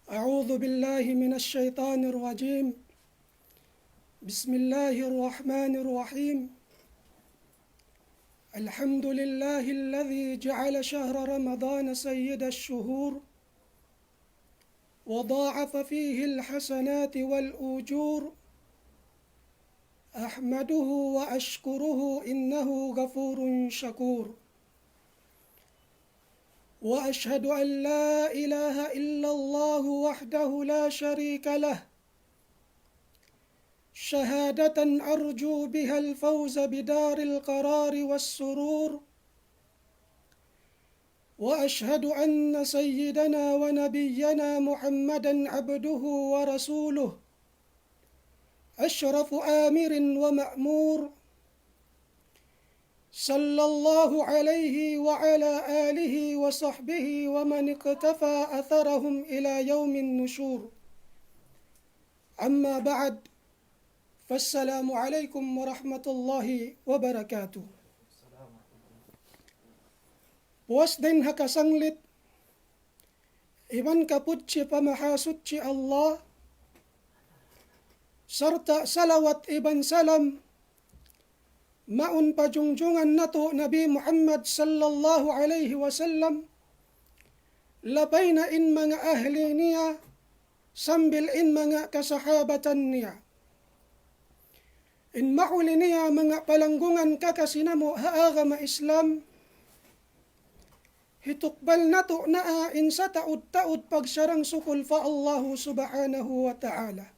أعوذ بالله من الشيطان الرجيم. بسم الله الرحمن الرحيم. الحمد لله الذي جعل شهر رمضان سيد الشهور وضاعف فيه الحسنات والأجور. أحمده وأشكره إنه غفور شكور. وأشهد أن لا إله إلا الله وحده لا شريك له شهادة أرجو بها الفوز بدار القرار والسرور. وأشهد أن سيدنا ونبينا محمدا عبده ورسوله أشرف آمر ومأمور، صلى الله عليه وعلى آله وصحبه ومن اقتفى أثرهم إلى يوم النشور. أما بعد، فالسلام عليكم ورحمة الله وبركاته. Puas din hakasanglit, iban kaputsi pamahasutsi Allah, serta salawat iban salam maun pajungjungan nato Nabi Muhammad sallallahu alaihi wasallam, labay na in mga ahli niya, sambil in mga kasahabatan niya. In mauli niya mga palanggungan kakasinamo haagama Islam, hitukbal nato naa in sa taud-taud pagsarang sukul fa Allahu subhanahu wa ta'ala.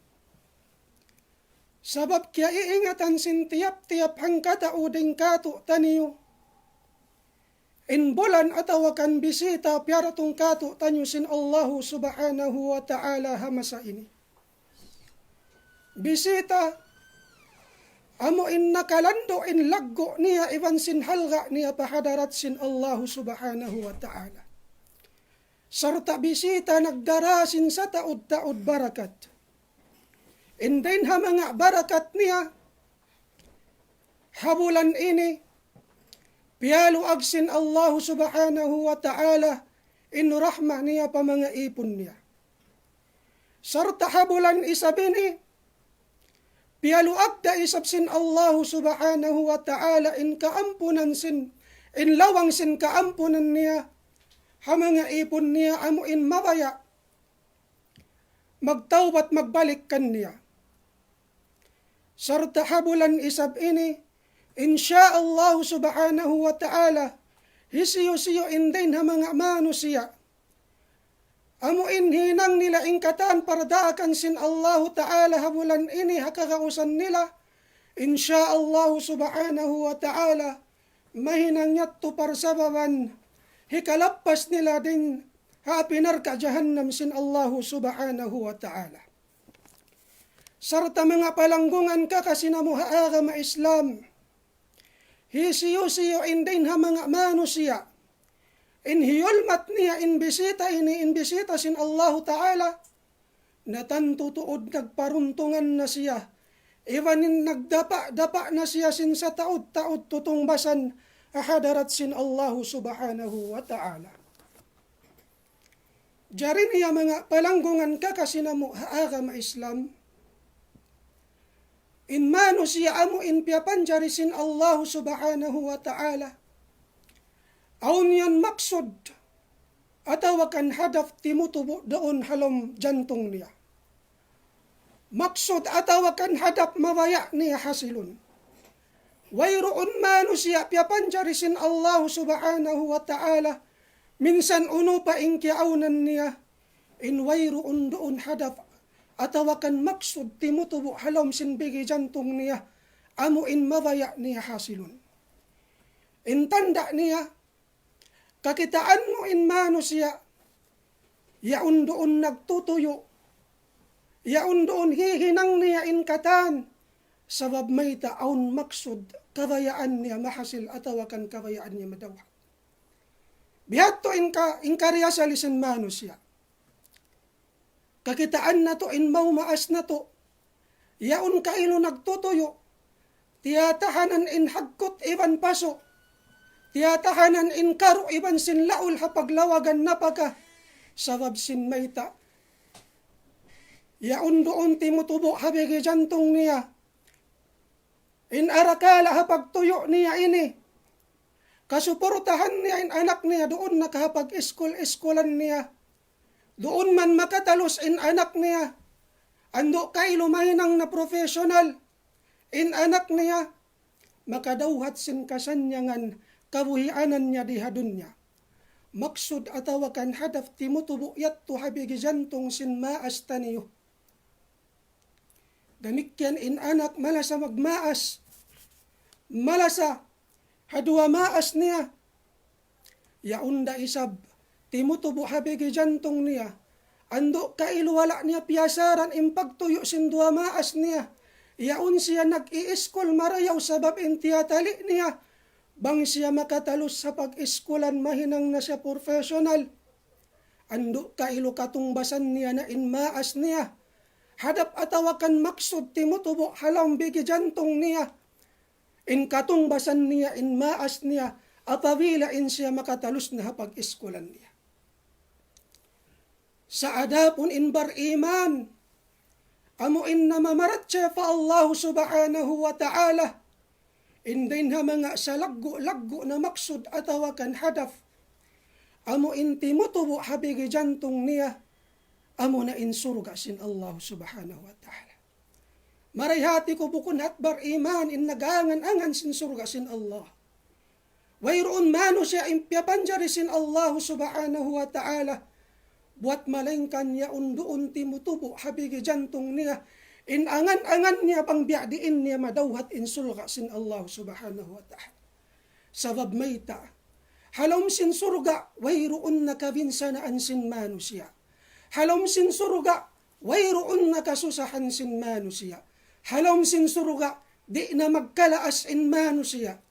Sabab kaya iingatan sin tiap-tiap hang katauding kato taniyo. In bulan atawakan bisita piaratong kato tanyo sin Allahu subhanahu wa ta'ala hamasa ini. Bisita, amo in nakalando in laggo niya iban sin halga niya pahadarat sin Allahu subhanahu wa ta'ala. Sarta bisita nagdarasin sa taud-taud barakat. Indain ha mga barakat niya, habulan ini, pialo agsin Allahu subhanahu wa ta'ala, in rahmah niya pa mga ipon niya. Sarta habulan isabini, pialo agda isabsin Allahu subhanahu wa ta'ala, in kaampunan sin, in lawang sin kaampunan niya, ha mga ipon niya amo in mabaya, magtawbat magbalik kan niya. Sarta habulan isab ini, insya Allah subhanahu wa ta'ala, hisiyo-siyo indain ha mga manusia. Amo hinang nila ingkatan pardaakan sin Allah ta'ala habulan ini hakakausan nila, insya Allah subhanahu wa ta'ala, mahinang yatto parsababan, hikalapas nila din hapinar ka jahannam sin Allah subhanahu wa ta'ala. Sarta mga palanggungan kakasinamu haagama Islam, hisiyo-siyo indain ha mga manusia, in hiyulmat niya in bisita sin Allah ta'ala, natantutuod nagparuntungan na siya, iwanin nagdapa-dapa na siya sin sa taud-taud tutungbasan ahadarat sin Allah subhanahu wa ta'ala. Jari niya mga palanggungan kakasinamu haagama Islam, in manusia amo in piapanjari sin Allah subhanahu wa ta'ala, aun yan maksud, atawakan hadaf timutubo doon halom jantong niya. Maksud atawakan hadap mawaya niya hasilun. Wayroon manusia piapanjari sin Allah subhanahu wa ta'ala, minsan uno pa inkiaunan niya, in wayroon doon hadap, atawakan maksud timutubo halom sin bigi jantong niya, amo in mawaya niya hasilun. In tanda niya, kakitaan mo in manusia, yaun doon nagtutuyo, yaun doon hihinang niya in katan, sabab may taon maksud kawayaan niya mahasil atawakan kawayaan niya madawa. Bihato in karyasa lisan manusia, kakitaan na to in maumaas na to, yaun kailo nagtutuyo, tiyatahanan in hagkot iban paso, tiyatahanan in karo iban sin laul hapaglawagan na pagka, sabab sin mayta, yaon doon timutubo habigi jantong niya. In arakala hapagtuyo niya ini. Kasuportahan niya in anak niya doon nakahapag-iskol-iskolan niya. Doon man makatalos in anak niya. Ando kay lumaynang na professional. In anak niya. Makadawhat sin kasanyangan kabuhianan niya dihadun niya. Maksud atawakan hadaf timutubo yatto habigi jantong sin maas taniyo. Damikyan in anak malasa magmaas. Malasa hadwa maas niya. Yaunda isab timutubo habigi jantong niya. Ando kailuwala niya piyasaran impagtuyo sin dua maas niya. Yaun siya nag-i-iskol marayaw sabab intiyatali niya. Bang siya makatalos sa pag-iskolan mahinang na siya professional. Ando kailo katungbasan niya na inmaas niya. Hadap atawakan maksud timutubo halang bigi jantong niya. In katungbasan niya inmaas niya. Apabila in siya makatalos na pag-iskolan niya. Sa adapon in bar iman. Amuin na mamaratsa fa Allah subhanahu wa ta'ala. Indin ha mga sa laggo na maksud atawakan hadaf. Amo inti mutubo habigi jantong niya. Amo na insurga sin Allah subhanahu wa ta'ala. Marayhati ko bukun hatbar iman in nagangan-angan sin surga sin Allah. Wayroon mano siya impyapanjari sin Allah subhanahu wa ta'ala. Buat malengkan niya undoon timutubo habigi jantong niya. In angan-angan niya pang biadiin niya madawhat in sulga sin Allah subhanahu wa ta'ala. Sabab mayta, halom sin surga, wayroon na kabinsanaan sin manusia. Halom sin surga, wayroon na kasusahan sin manusia. Halom sin surga, di na magkalaas in manusia.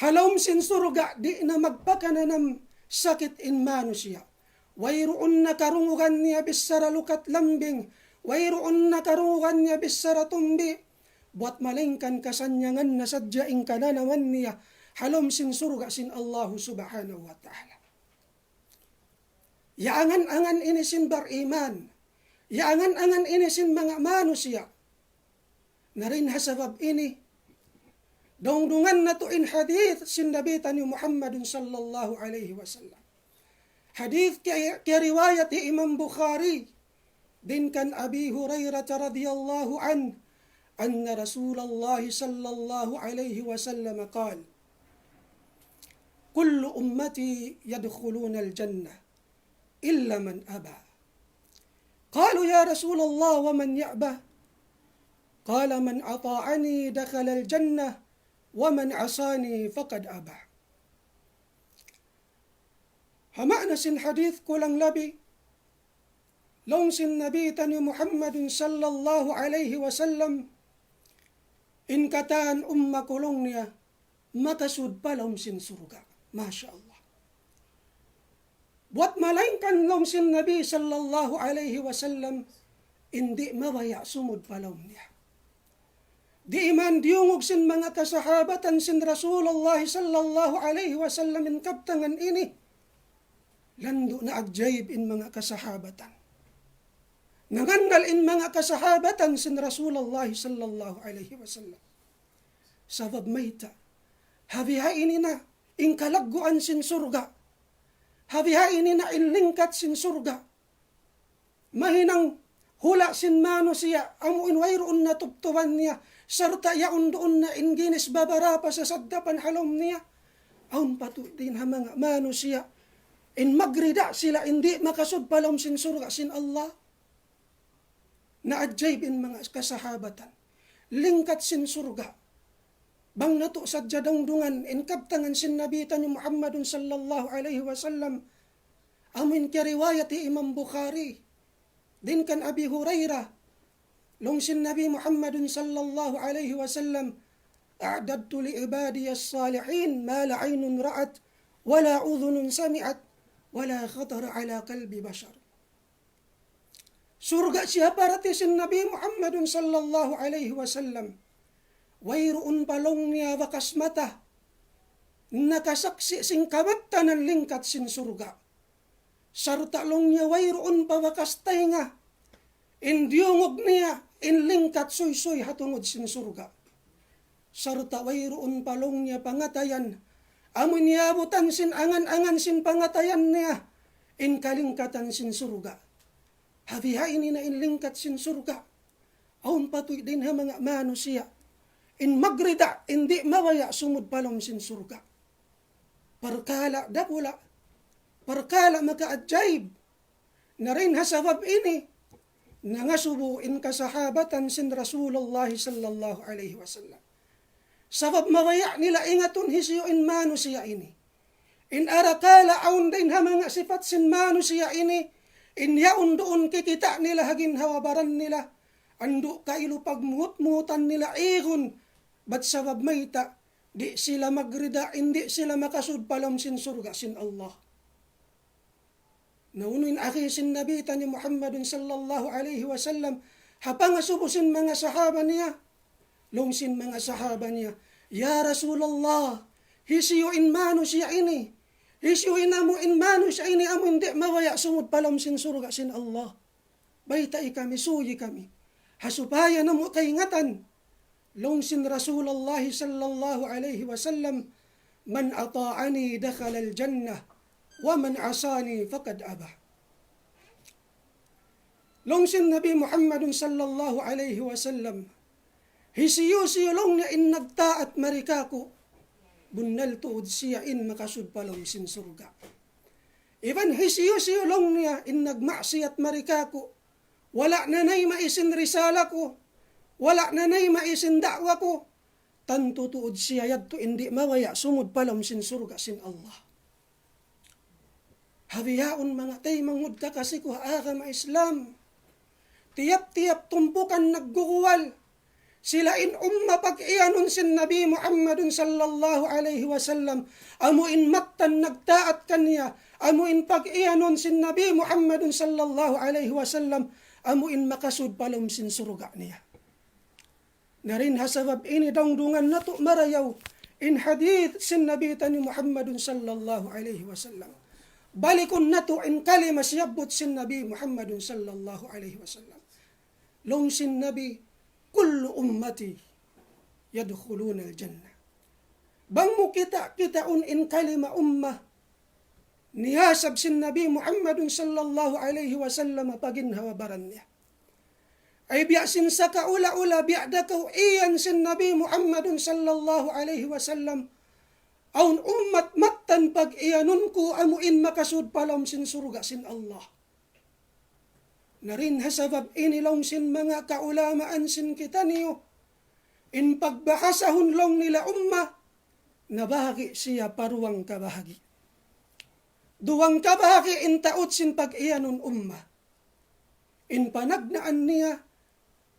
Halom sin surga, di na magpakananam sakit in manusia. Wayroon na karungugan niya bisara lukat lambing. Wayroon na karungugan niya bisara tumbi. Buat malengkan kasanyangan na sadyaing kananawan niya. Halom sin surga sin Allah subhanahu wa ta'ala. Yaangan-angan ini sin bar iman. Yaangan-angan ini sin mga manusia. Narin hasabab ini. Dongdungan na to in hadith sin nabitan ni Muhammadun sallallahu alaihi wasallam. Hadith kaya riwayat Imam Bukhari din kan Abi Hurairah radhiyallahu anna Rasulullah sallallahu alaihi wasallam qala kullu ummati yadkhuluna al-jannah illa man aba. Qalu ya Rasulullah wa man ya'ba? Qala man ata'ani dakhala al-jannah wa man 'asani faqad aba. Hamana sin hadith kulang labi. Long sin nabitan ni Muhammadun sallallahu alaihi wasallam. In kataan umma kulong niya. Makasud pa long sin surga. Masya Allah. Buat malangkan long sin nabi sallallahu alaihi wasallam. Hindi mabaya sumud pa long niya. Di iman diungog sin mga kasahabatan sin Rasulullah sallallahu alaihi wasallam in kaptangan ini. Lando na agjaib in mga kasahabatan. Nangandal in mga kasahabatan sin Rasulullah sallallahu alaihi wasallam. Sabab mayta, habihain na in kalagguan sin surga. Habihain na in lingkat sin surga. Mahinang hula sin mano siya, amuin wayroon na tuptuban niya, sarta yaon doon na in ginis babara pa sa saddapan halom niya. Aun patu din ha mga mano siya. In magrida sila hindi makasud palom sin surga sin Allah. Naadjayb in mga kasahabatan. Lingkat sin surga. Bang nato sa jadongdungan in kaptangan sin nabitan ni Muhammadun sallallahu alaihi wasallam. Amin kariwayat Imam Bukhari. Din kan Abi Hurairah. Long sin Nabi Muhammadun sallallahu alaihi wasallam. A'dadtu li ibadiyas salihin ma la aynun ra'at wala udhunun sami'at wala khatara ala qalbi bashar. Surga siya para sin Nabi Muhammadun sallallahu alaihi wasallam. Wayroon palong niya wakas mata. Nakasaksi sing kamata ng lingkat sin surga. Sarta long niya wayroon pa wakas tainga. Indiyungog niya, inlingkat soy-soy hatungod sin surga. Sarta wayroon palong niya pangatayan, amun niyabutan sin angan-angan sin pangatayan niya, inkalingkatan sin surga. Habiha ini na inlingkat sin surga. Aun patuy din ha mga manusia. In magrida, hindi mawaya sumud palom sin surga. Parkala dapula, parkala makaadjaib. Narin hasabab ini, nangasubuin kasahabatan sin Rasulullah sallallahu alaihi wasallam. Sabab mawaya nila ingatun hisiyo in manusia ini. In arakala aun din ha mga sifat sin manusia ini, in yaun doon kikita nila hagin hawabaran nila, ando kailo pagmuhut-muhutan nila ihon, bat sabab mayta, di sila magrida, hindi sila makasud palom sin surga sin Allah. Naunuin akhi sin nabita ni Muhammadun sallallahu alaihi wasallam, hapangasubusin mga sahaba niya, longsin mga sahaba niya, ya Rasulullah, hisiyo in mano siya ini, hisiyo inamu in mano siya ini, amo hindi mawaya sumud palom sin surga sin Allah. Bayta ikami, suyi kami, hasupaya na mo kaingatan, longsin Rasulullah sallallahu alaihi wasallam, man ata'ani dakhala al-jannah, wa man asani faqad aba. Longsin Nabi Muhammadun sallallahu alaihi wasallam, hisiyo long niya in nagtaat marikaku, bunnal tuod siya in makasud palom sin surga. Iban hisiyo long niya in nagmaksiyat marikaku, wala na nay maisin risala ko, wala na nay maisin dakwa ko, tanto tuod siya yadto indi mawaya sumud palom sin surga sin Allah. Habiyaon mga tay mangud ka kasi ko agama Islam. Tiyap-tiyap tumpukan nagguguwal. Sila in pag-iyanon sin Nabi Muhammadun sallallahu alaihi wasallam. Amuin mattan nagtaat kanya. Amuin pag-iyanon sin Nabi Muhammadun sallallahu alaihi wasallam. Amuin makasud palom sin surga niya. Narin hasabab ini dangdungan nato marayaw. In hadith sin Nabi tani Muhammadun sallallahu alaihi wasallam. Balikun nato in kalima siyabot sin Nabi Muhammadun sallallahu alaihi wasallam. Long sin Nabi, kullu ummati yadkhuluna al-jannah. Bang mo kita in kalima ummah, nihasab sin Nabi Muhammadun sallallahu alaihi wasallam paginhawabaran niya. Ay biyasin sa kaula-ula biyada kaw iyan sin Nabi Muhammadun sallallahu alaihi wasallam, aun ummat mattan pag iyanon ko amuin makasud palom sin surga sin Allah. Narin hasabab inilong sin mga kaulamaan sin kita niyo, in pagbahasahon long nila umma, nabahagi siya paruwang kabahagi. Duwang kabahagi in taot sin pag iyanon umma. In panagnaan niya,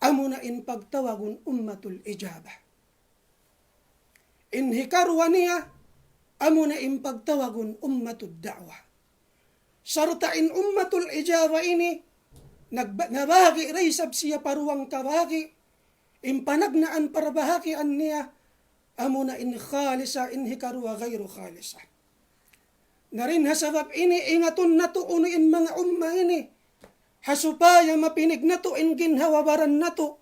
amo na in pagtawagon ummatul ijabah. In hikarwa niya, amo na in pagtawagon ummatud da'wah. Sarta in ummatul ijabah ini, nabahagi raysab siya paruwang kabahagi, in panagnaan parabahagian niya, amo na in khalisa in hikarwa gayro khalisa. Narin hasabab ini, ingaton na to unuin mga umma ini, hasupaya mapinig na to in ginhawabaran na to,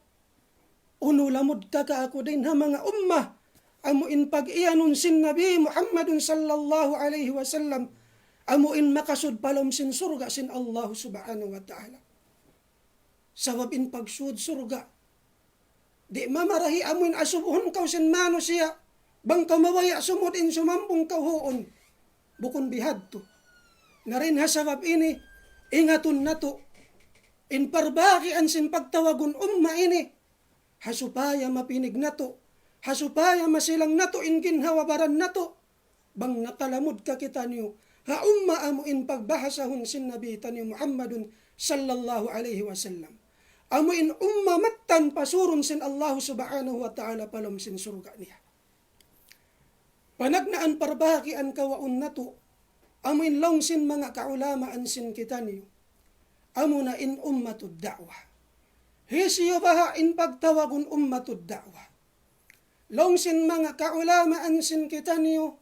unulamod ka ako din ha mga umma, amuin pag-iyanon sin Nabi Muhammadun sallallahu alaihi wasallam, amuin makasud palom sin surga sin Allah subhanahu wa ta'ala. Sabab in pagsud surga, di mamarahi amuin asubuhon kaw sin mano siya, bang kamawaya sumud in sumampong kawhoon, bukon bihad to. Narin ha sabab ini, ingatun na to, in parbakian sin pagtawagon umma ini, hasupaya mapinig na to, hasupaya masilang nato in ginhawabaran nato, bang nakalamod ka kita niyo, ha umma amuin pagbahasahon sin Nabi tani Muhammadun sallallahu alaihi wasallam. Amuin umma mattan pasurun sin Allah subhanahu wa ta'ala palom sin surga niya. Panagnaan parbakian kawaun nato, amuin long sin mga kaulamaan sin kita niyo, amo na in ummatud da'wah. Hisiyo baha in pagtawagon ummatud da'wah. Long sin mga kaulamaan sin kita niyo,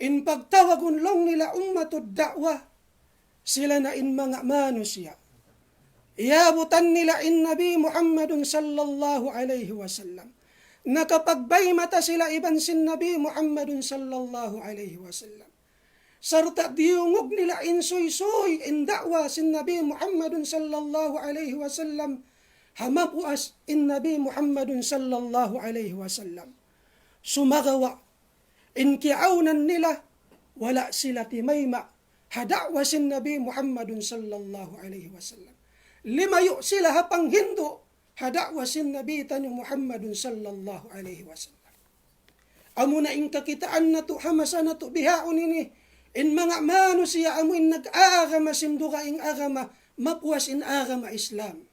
in pagtawagon long nila ummatud da'wah, sila na in mga manusia. Iabutan nila in Nabi Muhammadun sallallahu alaihi wasallam. Nakapagbay mata sila iban sin Nabi Muhammadun sallallahu alaihi wasallam. Sarta diungog nila in soy in da'wa sin Nabi Muhammadun sallallahu alaihi wasallam. Hamapuas in Nabi Muhammadun sallallahu alaihi wasallam. Sumagawa in kiaunan nila wala sila timayma hada'wa sin Nabi Muhammadun sallallahu alaihi wasallam. Limayo sila hapang Hindu hada'wa sin Nabi tanyo Muhammadun sallallahu alaihi wasallam. Amo na in kakitaan na to hamasa na to bihaon ini in mga manusia amo in nag-aagama sinduga ing agama mapuas in agama Islam.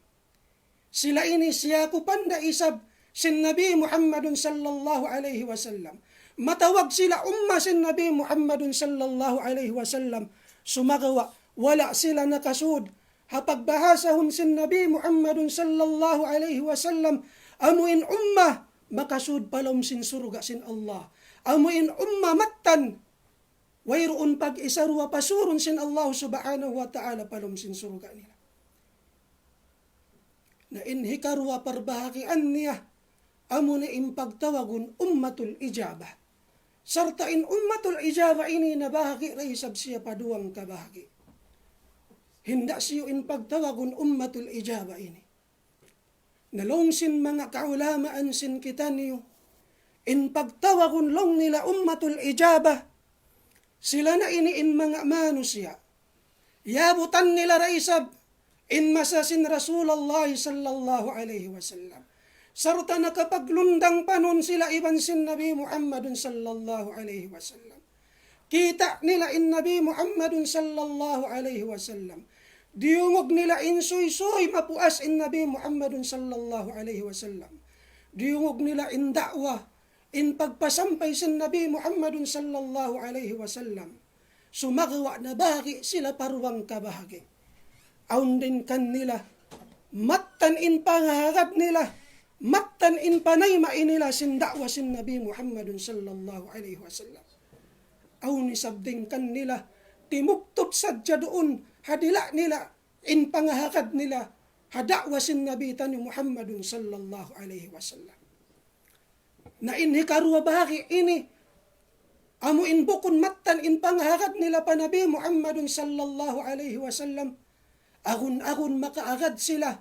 Sila ini siya ko panda isab sin Nabi Muhammadun sallallahu alaihi wasallam. Matawag sila umma sin Nabi Muhammadun sallallahu alaihi wasallam. Sumagawa wala sila nakasud. Hapagbahasahon sin Nabi Muhammadun sallallahu alaihi wasallam. Amuin umma makasud palom sin surga sin Allah. Amuin umma mattan wayroon pag isarwa pasurun sin Allah subhanahu wa ta'ala palom sin surga nila. Na inhikarwa parbahakian niya amo na impagtawagun ummatul ijabah. Sarta in ummatul ijabah ini nabahagi raisab siya paduang kabahagi. Hinda siyo in pagtawagun ummatul ijabah ini. Nalongsin mga kaulamaan sin kita niyo. In pagtawagun long nila ummatul ijabah. Sila na ini in mga manusia. Yabutan nila raisab in masasin Rasulullah sallallahu alaihi wasallam. Sarta nakapaglundang panon sila iban sin Nabi Muhammadun sallallahu alaihi wasallam. Kita nila in Nabi Muhammadun sallallahu alaihi wasallam. Diungog nila in soy mapuas in Nabi Muhammadun sallallahu alaihi wasallam. Diungog nila in da'wa, in pagpasampay sin Nabi Muhammadun sallallahu alaihi wasallam. Sumagawa na bahagi sila paruwang kabahagi. Aun din kan nila, mattan in pangaharap nila, mattan in panayma inila sin da'wa sin Nabi Muhammadun sallallahu alaihi wasallam. Aun isabding kan nila, timuktot sadya doon, hadila nila, in pangahakad nila, hada'wa sin Nabi tanyo Muhammadun sallallahu alaihi wasallam. Na inhikarwa bahagi ini, amo in bukon mattan in pangahakad nila pa Nabi Muhammadun sallallahu alaihi wasallam, agun makaagad sila,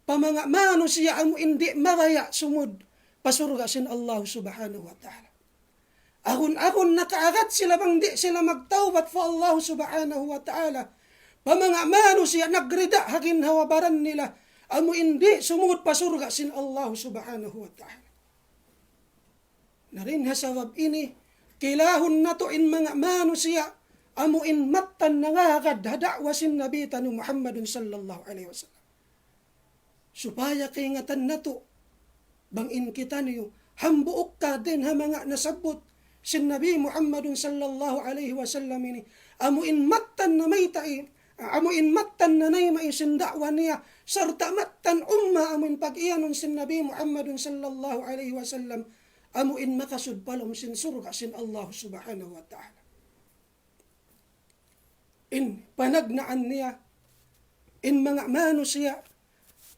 pamanga manusia amo indi maraya sumud, pasurga sin Allah subhanahu wa ta'ala. Agun nakaagad sila bang di sila magtawbat fa Allah subhanahu wa ta'ala. Pamanga manusia nagrida hagin hawabaran nila. Amo indi sumud pasurga sin Allah subhanahu wa ta'ala. Narin hasawab ini, kilahon na to in mga manusia. Amo in mattan nangagad hada'wa sin Nabi tanu Muhammadun sallallahu alaihi wasallam. Supaya kaingatan na to, bangin kita niyo, hambuok ka din ha mga nasabot sin Nabi Muhammadun sallallahu alaihi wasallam ini. Amuin mattan na may ta'i, amuin mattan na nay may sin da'wa niya, sarta mattan umma amuin pag-iyanon sin Nabi Muhammadun sallallahu alaihi wasallam, amuin makasud palom sin surga sin Allah subhanahu wa ta'ala. In panagnaan niya, in mga manusia,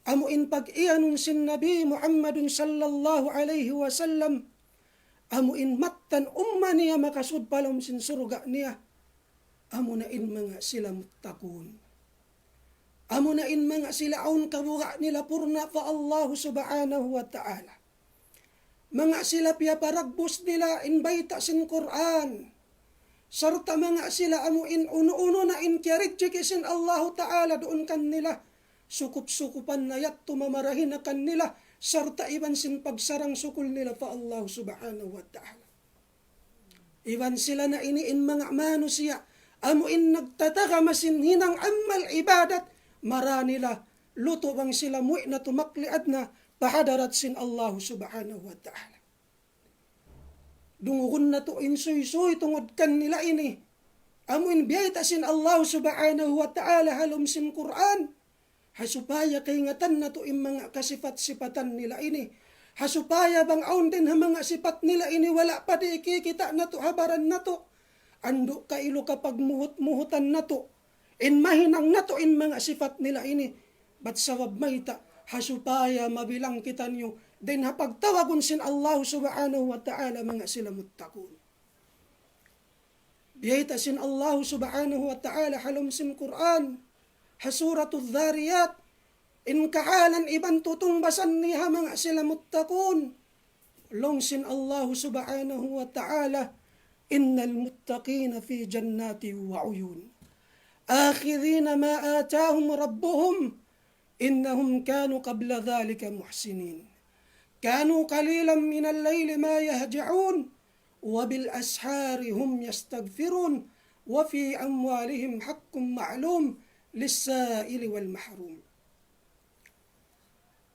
amuin pag-iyanon sin Nabi Muhammadun sallallahu alaihi wasallam, amuin mattan umma niya makasud palom sin surga niya, amo na in mga sila mutakun. Amo na in mga sila aun kabuga nila purna fa Allah subhanahu wa ta'ala. Mga sila piyaparagbos nila in baita sin Quran. Sarta mga sila amo in uno-uno na in kiyaritjiki sin Allah ta'ala doon kan nila. Sukup-sukupan na yat tumamarahin na kan nila. Sarta iban sin pagsarang sukul nila pa Allah subhanahu wa ta'ala. Iban sila na iniin mga manusia, amuin nagtataka masin hinang amal ibadat, mara nila, luto bang sila mu'i na tumakliad na, pahadarat sin Allah subhanahu wa ta'ala. Dungugun na to insoy-soy tungod kan nila ini, amuin biyayta sin Allah subhanahu wa ta'ala halom sin Quran, hasupaya kay ngatan na to in mga kasifat-sipatan nila ini. Hasupaya bang aun din ha mga sipat nila ini wala pa di kikita na to habaran na to. Ando kailo kapag muhut-muhutan na to. In mahinang na to in mga sifat nila ini. Ba't sawab mayta, hasupaya mabilang kita niyo, din hapagtawagon sin Allah subhanahu wa ta'ala mga sila muttaqun. Biyayta sin Allah subhanahu wa ta'ala halom sin Quran, hasuratul dhariyat, in kaalan iban tutungbasan niya mga sila muttaqun. Long sin Allah subhanahu wa ta'ala, innal muttaqina fi jannati wa uyun. Akhidhina ma atahum rabbuhum, innahum kanu qabla dhalika muhsinin. Kanu qalilan min al-layli ma yahja'un, wa bil ashari hum yastaghfirun, wa fi amwalihim haqqun ma'lum lis-sa'ili wal mahrum.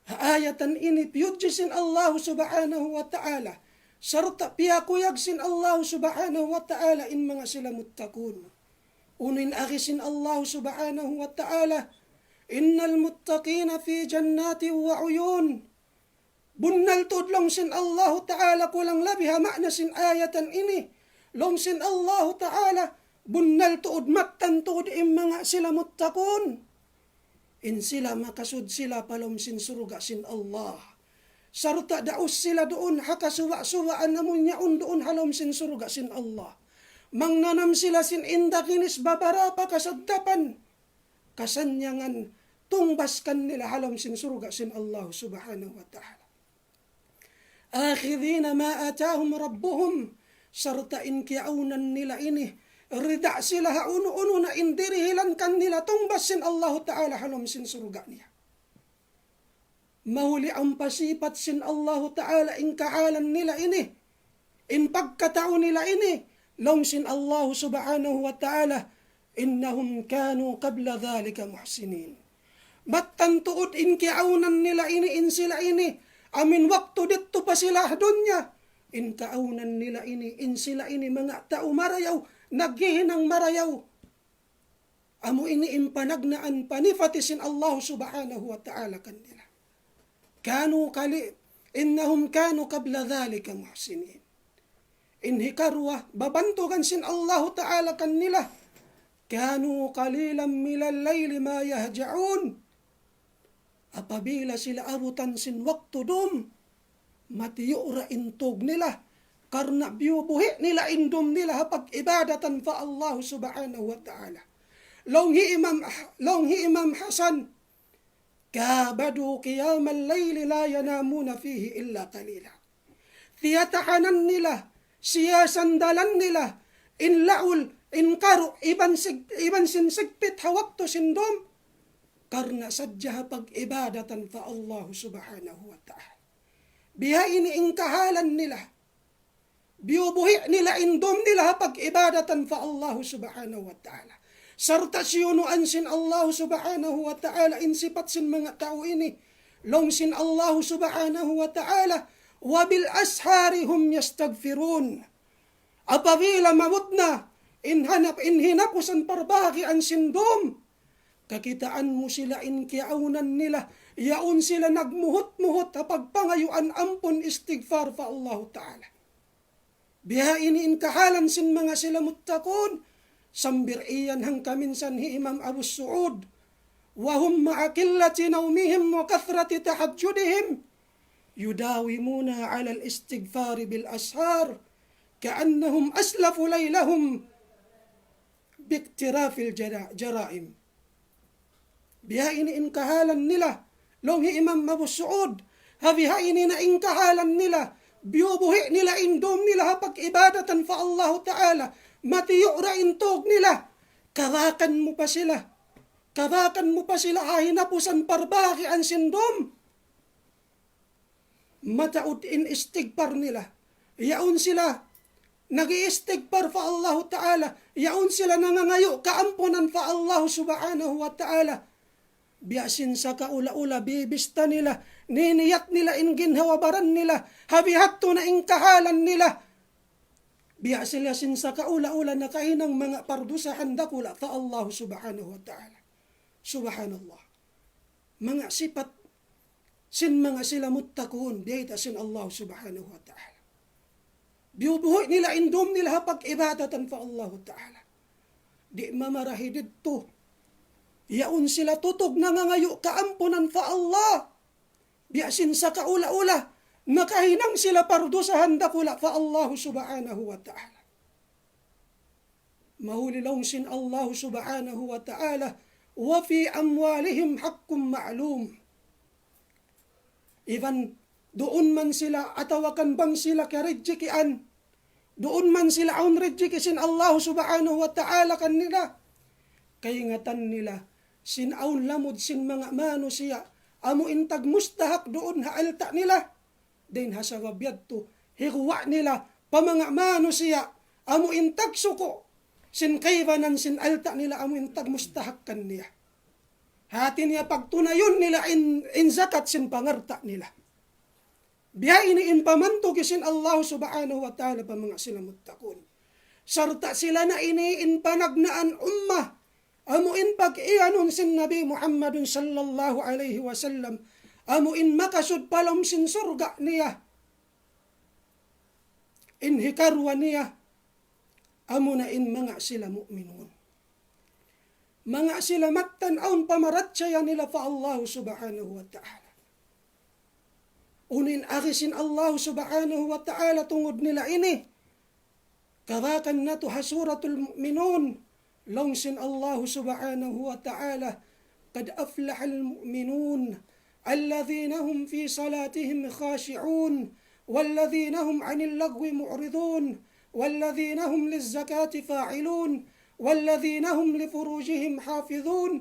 Ayatan ini piyudjisin Allah subhanahu wa ta'ala, sarta piyakuyagsin Allah subhanahu wa ta'ala in mga sila muttaqun. Unin akisin Allah subhanahu wa ta'ala, innal muttaqina fi jannati wa uyun. Bunnal tudlong sin Allah ta'ala kulang labiha makna sin ayatan ini. Long sin Allah ta'ala, bunnal tuod matan tuod in mga sila muttaqun. In sila makasud sila palom sin suruga sin Allah. Sarta daus sila doon hakasuwa-suwaan namun yaon doon halom sin suruga sin Allah. Mangnanam sila sin indakinis babarapa kasaddapan. Kasanyangan tungbaskan nila halom sin suruga sin Allah subhanahu wa ta'ala. Akhidhina ma atahum rabbuhum, sarta in kiaunan nila ini, rida sila uno-uno na indirihilan kan nila tungbasin Allah ta'ala halom sin surga niya. Mahuli ang pasipat sin Allah ta'ala in kaalan nila ini, in pagkatao nila ini, long sin Allah subhanahu wa ta'ala, innahum kanu qabla dhalika muhsinin. Mattantuod in kiaunan nila ini, in sila ini, amin waktu dito pa sila dunya, in kaunan nila ini, in sila ini mga tao marayaw, naghihinang marayaw. Amo ini impanagnaan panifatisin Allah subhanahu wa ta'ala kanila. Innahum kanu qabla dhalika muhsinin. In hikarwa, babantugan sin Allah ta'ala kanila, kanu qalilan milal layli ma yahja'un. Apabila sila abutan sin waktu dum, matiyura intog nila, karena biubuhi nila indum nila hapag ibadatan fa Allah subhanahu wa ta'ala. Longhi Imam Hasan, kabadu qiyamal layli la yanamuna fihi illa qalila. Tiyatahanan nila, siya sandalan nila, in laul, in karu, iban sin sigpit hawakto sindom, karena sadya pag-ibadatan fa Allah subhanahu wa ta'ala. Biya ini ingkahalan nila, biubuhi nila indom nila pag-ibadatan fa Allah subhanahu wa ta'ala. Sarta siyunuan sin Allah subhanahu wa ta'ala insipat sin mga tao ini, long sin Allah subhanahu wa ta'ala, wa bil ashari hum yastaghfirun. Apabila mawutna, inhinapusan parbaki ang sindom, kakitaan mo sila in kiaunan nila, yaon sila nagmuhot-muhot hapag pangayuan ampun istighfar fa Allah ta'ala. Biha ini in kahalan sin mga sila muttaqun, sambir iyan hang kaminsan hi Imam Abu Suud, wahum ma'akillati nawmihim wa kathrati tahajjudihim, yudawimuna ala al-istighfar bil ashar, kaannahum aslafu laylahum biktirafil jaraim. Biha ini inkahalan nila, longhi Imam Abu Suud, habiha ini na inkahalan nila, biubuhi nila indom nila hapag ibadatan fa Allah ta'ala, matiyura intog nila, karakan mo pa sila hahinapusan parbaki ang sindom. Mataud in istighfar nila, yaon sila nag-iistighfar fa Allah ta'ala, yaon sila nangangayo kaampunan fa Allah subhanahu wa ta'ala. Biasin sa kaula-ula, bibista nila, niniyat nila, inginhawabaran nila, habihatto na ingkahalan nila. Biasin sa kaula-ula na kainang mga pardusa handakula fa Allah subhanahu wa ta'ala. Subhanallah. Mga sipat sin mga sila muttaqun, biyayta sin Allah subhanahu wa ta'ala. Biubuhi nila, indum nila hapag ibadatan fa Allah ta'ala. Di mamarahi dito, Yaon sila tutog na ngayo kaampunan fa Allah. Biasin sa kaula-ula, nakahinang sila pardusahan dakula fa Allah subhanahu wa ta'ala. Mahulilong sin Allah subhanahu wa ta'ala, wa fi amwalihim haqqum ma'lum. Even doon man sila atawakan bang sila karidjikian, doon man sila aun ridjikisin Allah subhanahu wa ta'ala kanila. Kaingatan nila, sin aun lamod sin mga manusia, amo intag mustahak doon haalta nila. Din hasagabiyad to, higwa nila, pamanga manusia, amo intag suko, sin kaybanan sin alta nila, amo intag mustahak kan niya. Hati niya pagtunayon nila in zakat sin pangarta nila. Biya iniin pamanto kisin Allah subhanahu wa ta'ala pa mga sila mutakun. Sarta sila na iniin panagnaan ummah. Amuin pag-ianon sin Nabi Muhammadun sallallahu alaihi wasallam. Amuin makasud palom sin surga niya. Inhikarwa niya. Amu na in mga sila mu'minun. Mga sila magtanaon pamaratsaya nila pa Allah subhanahu wa ta'ala. Unin akisin Allah subhanahu wa ta'ala tungod nila ini. Karakan na to hasuratul mu'minun. Longsin Allah subhanahu wa ta'ala. Kad aflahal mu'minun. Alladhina hum fi salatihim khashi'un. Walladhina hum anil lagwi mu'ridun. Walladhina hum lizzakati fa'ilun. والذين هم لفروجهم حافظون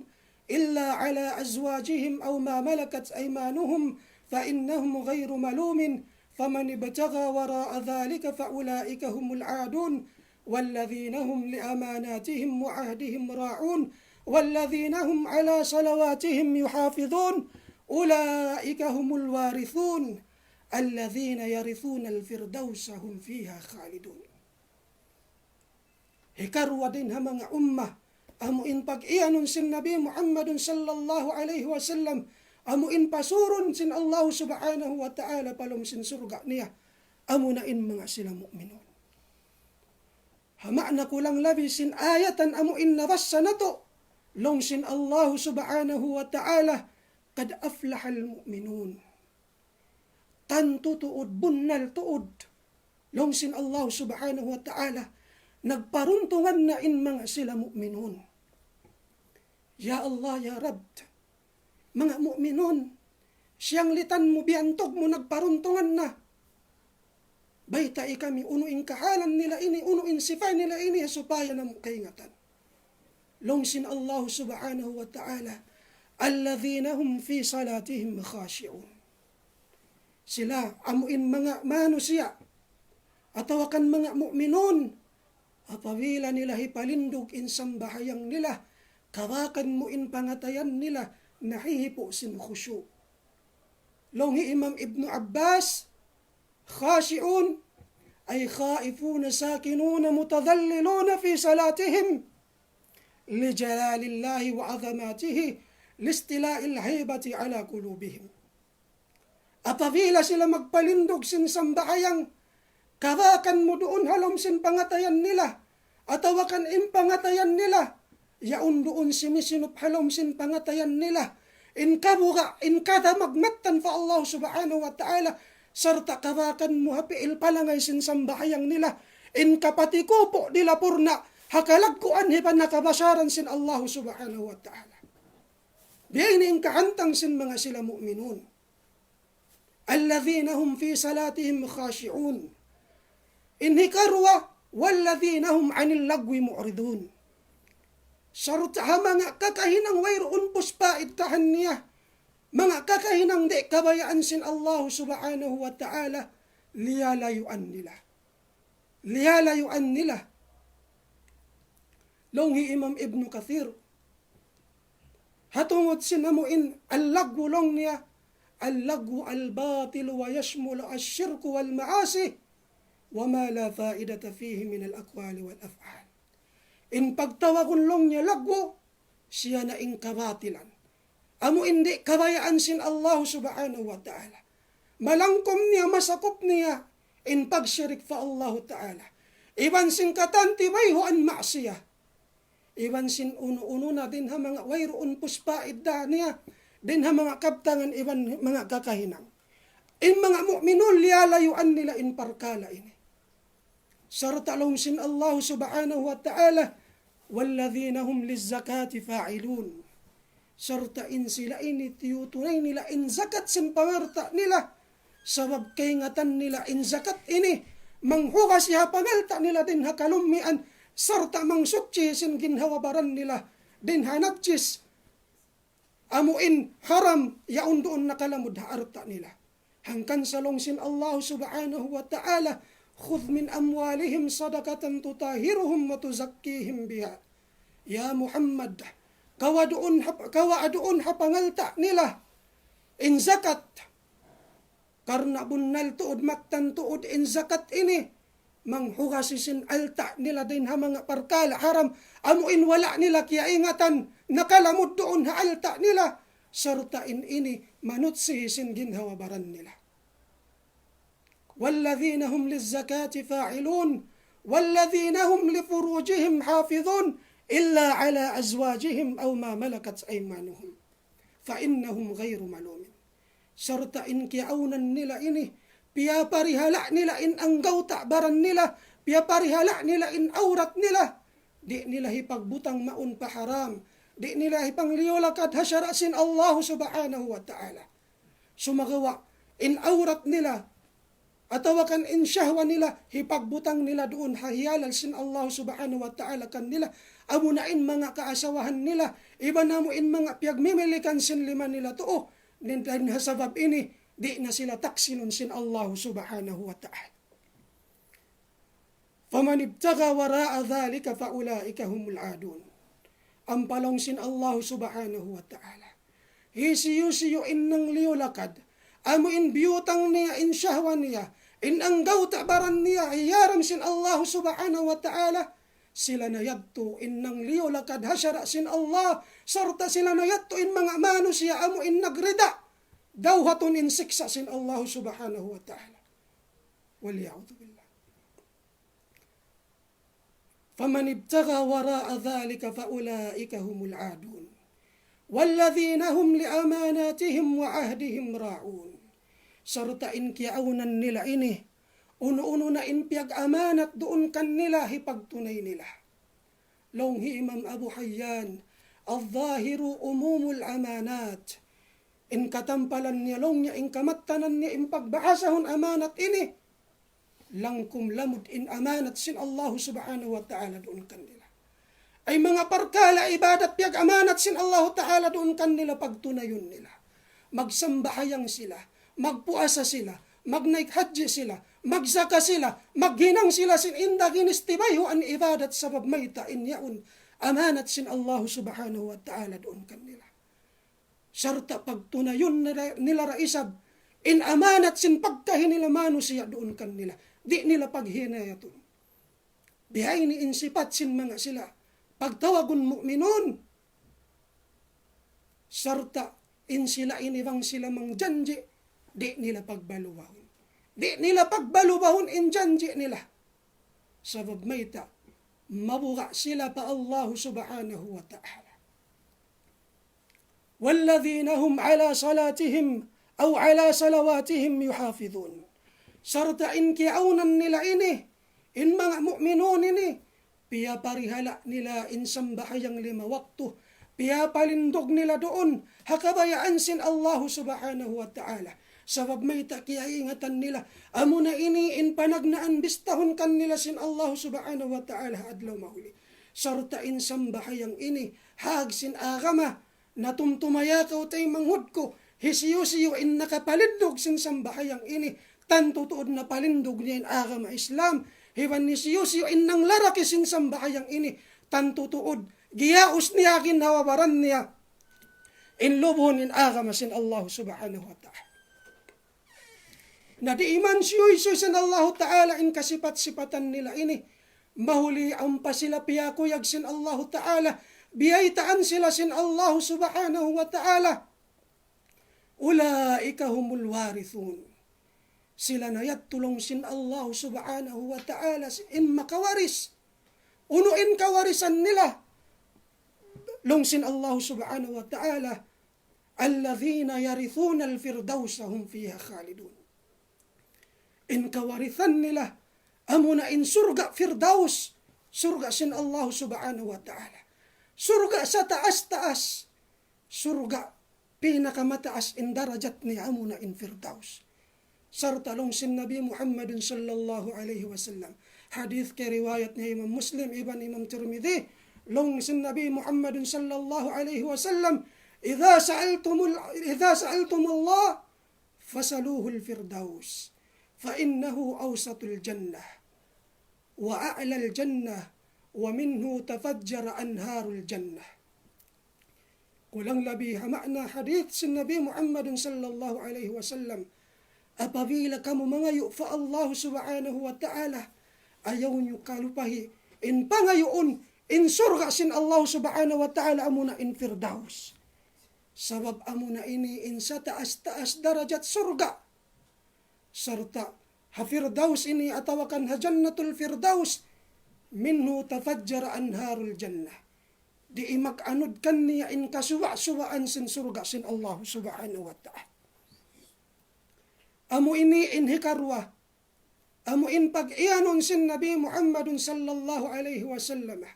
إلا على أزواجهم أو ما ملكت أيمانهم فإنهم غير ملوم فمن ابتغى وراء ذلك فأولئك هم العادون والذين هم لأماناتهم وعهدهم راعون والذين هم على صلواتهم يحافظون أولئك هم الوارثون الذين يرثون الفردوس هم فيها خالدون. Hikarwa din ha mga ummah, amuin pag-ianon sin Nabi Muhammadun sallallahu alaihi wasallam, amuin pasuron sin Allah subhanahu wa ta'ala palom sin surga niya, amunain mga sila mu'minun. Hama na kulang labi sin ayatan amuin nabasa na to, long sin Allah subhanahu wa ta'ala, kad aflahal mu'minun. Tan tutuod, bunnal tuod, long sin Allah subhanahu wa ta'ala, nagparuntungan na in mga sila mu'minun. Ya Allah, Ya Rab, mga mu'minun, siyang litan mo, biantog mo, nagparuntungan na. Bayta kami, unuin kahalan nila ini, unuin sifay nila ini, supaya na mo kaingatan. Longsin Allah subhanahu wa ta'ala, alladhina hum fi salatihim khashi'un. Sila, amuin mga manusia, atawakan mga mu'minun, apabila nila hipalindog in sambahayang nila, karakan mo in pangatayan nila, nahihipo sin khusyu. Longhi Imam Ibn Abbas, khashi'un, ay khaifuna sakinuna mutadalliluna fi salatihim, lijalalillahi wa azamatihi, listila'il haibati ala kulubihim. Apabila sila magpalindog sin sambahayang, karakan mo doon halom sin pangatayan nila, atawakan in pangatayan nila, yaon doon simisinup halom sin pangatayan nila, in kabura, in kada magmatan fa Allah subhanahu wa ta'ala, sarta karakan mo hapiil palangay sin sambahayang nila, in kapatikupo nila purna, hakalagkuan hipan nakabasaran sin Allah subhanahu wa ta'ala. Diyan in kahantang sin mga sila mu'minun. Alladhina hum fi salatihim khashi'un. Inhikarwa, walladhina hum anil lagwi mu'ridun. Sarut ha mga kakahinang wayroon puspait kahan niya, mga kakahinang di kabayaan sin Allah subhanahu wa ta'ala, liyalayuan nila. Liyalayuan nila. Longhi Imam Ibn Kathir, hatungod sinamuin al-lagwu long niya, al-lagwu al-batil wa yashmul al-shirku wal-maasi, وَمَا لَا فَائِدَةَ فِيهِ مِنَ الْأَقْوَالِ وَالْأَفْعَالِ. In pagtawagon long niya lagwo, siya na in kabatilan. Amo hindi kabayaan sin Allah subhanahu wa ta'ala. Malangkom niya, masakop niya, in pagsyirik fa Allah ta'ala. Iban sin katanti mayho an maksiyah. iwan sin uno na din ha mga wayroon puspaid da niya, din ha mga kaptangan iwan mga kakahinang. In mga mu'minun liyalayuan nila in parkala ini. Sarta sin Allah subhanahu wa ta'ala, walladhina hum lizzakati fa'ilun. Sarta in sila ini tiyutunay nila in zakat sin pamerta nila. Sabab kay ngatan nila in zakat ini, manghugas siya pangalta nila din hakalumian, sarta mangsutsi sin ginhawabaran nila, din hanatsis, amuin haram, yaun doon nakalamud haarta nila. Hangkan salong sin Allah subhanahu wa ta'ala, khudh min amwalihim sadakatan tutahiruhum wa tuzakkihim biha. Ya Muhammad, kawa doon hapangalta nila, in zakat, karna bunnal tuod maktan tuod in zakat ini, manghugasisin alta nila din ha mga parkala haram, amuin wala nila kaya ingatan, nakalamod doon ha alta nila, sarta in ini manutsisin ginhawabaran nila. Walladhina hum lizzakati fa'ilun, walladhina hum lifurujihim hafidhun, illa ala azwajihim aw ma malakat aymanuhum, fa innahum ghayru malumin. Sarta in kiaunan nila ini, piyaparihala nila in anggaw ta'baran nila, piyaparihala nila in aurat nila, di nila hipagbutang maun pa haram, di nila hipangliolakad hasyarasin Allah subhanahu wa ta'ala. Sumagawa in aurat nila, atawakan in syahwa nila, hipagbutang nila doon hahiyalal sin Allah subhanahu wa ta'ala kan nila, amunain mga kaasawahan nila, iba namuin mga piyagmimilikan sin lima nila to, dahil hasabab ini, di na sila taksinun sin Allah subhanahu wa ta'ala. Faman ibtaga wara'a dhalika faulaika humul adun. Ang palong sin Allah subhanahu wa ta'ala. Hisiyo-siyo innang liulakad, amuin biyutang niya in syahwa niya, in anggaw ta'baran niya, hiyaram sin Allah subhanahu wa ta'ala, sila na yadto innang liulakad hasyara sin Allah, sarta sila na yadto in mga manusia amo in nagrida, dawhatun in siksa sin Allah subhanahu wa ta'ala. Waliya'udhu billah. Faman ibtaga wara'a dhalika faulaika humul adun, walladhina hum liamanatihim wa ahdihim ra'un. Sarta in kiaunan nila ini, uno-uno na inpiyag amanat doon kan nila hipagtunay nila. Longhi Imam Abu Hayyan, al-zahiru umumul amanat. In katampalan niya long niya, in kamattanan niya, in pagbahasahon amanat ini, langkum lamud in amanat sin Allah subhanahu wa ta'ala doon kan nila. Ay mga parkala ibadat piyag amanat sin Allah ta'ala doon kan nila pagtunayon nila. Magsambahayang sila, magpuasa sila, magnaik haji sila, magsaka sila, maghinang sila sin inda ginistibayo an ibadat sabab mayta in yaun amanat sin Allah subhanahu wa ta'ala doon kanila. Sarta pagtunayon nila raisab, in amanat sin pagkahin nila manusia doon kanila, di nila paghinayatun. Bihay ni insipat sin mga sila, pagtawagun mu'minun, sarta in sila inibang sila mang janji, di nila pagbaluwahon. Di nila pagbalubahon in janji nila. Sabab mayta, mabuga sila pa Allah subhanahu wa ta'ala. Walladhina hum ala salatihim aw ala salawatihim yuhafidhun. Sarta in kiaunan nila ini, in mga mu'minun ini, piyaparihala nila in sambahayang 5 waktu, piyapalindog nila doon, hakabayaan sin Allah subhanahu wa ta'ala. Sabab may takiyaingatan nila, amo na ini in panagnaan bistahon kan nila sin Allah subhanahu wa ta'ala adlaw mahuli. Sarta in sambahayang ini, hag sin agama, natumtumayakaw tay manghud ko, hisiyo-siyo in nakapalindog sin sambahayang ini, tantutuod na palindog niya in agama Islam, hiwan ni siyo-siyo in nang laraki sin sambahayang ini, tantutuod, giyaos niya ginawabaran niya, in lubhon in agama sin Allah subhanahu wa ta'ala. Na di iman siyo sin Allah ta'ala in kasipat-sipatan nila ini, mahuli ang pasila piyakuyag sin Allah ta'ala, biyaitaan sila sin Allah subhanahu wa ta'ala, ulaika humul warithun. Sila na yatulong sin Allah subhanahu wa ta'ala in makawaris, unuin kawarisan nila, longsin Allah subhanahu wa ta'ala, alladhina yarithuna al-firdausa hum fiha khalidun. In kawarithan nila, amuna in surga firdaus, surga sin Allah subhanahu wa ta'ala. Surga sa taas-taas, surga pinakamataas in darajat ni amuna in firdaus. Sarta longsin Nabi Muhammad sallallahu alaihi wasallam. Hadith ke riwayat ni Imam Muslim, Imam Tirmidhi, longsin Nabi Muhammad sallallahu alaihi wasallam, idza sa'altum Allah fasaluhu al-firdaus fa innahu awsatul jannah wa a'la al-jannah wa minhu tafajjara anharul jannah. Kulang labih makna hadith sin Nabi Muhammad sallallahu alaihi wasallam, apabila kamu mengayu fa Allah subhanahu wa ta'ala, ayaw nyo kalupahi in pangayuon in surga sin Allah subhanahu wa ta'ala, amuna in firdaus. Sabab amuna ini in sa taas-taas darajat surga. Sarta ha-firdaus ini atawakan ha-jannatul firdaus, minhu tafajjara anharul jannah. Di imak anud kan niya in kasuwa-suwaan sin surga sin Allah subhanahu wa ta'ala. Amu ini in hikarwa, amu in pag-ianon sin Nabi Muhammadun sallallahu alaihi wasallam.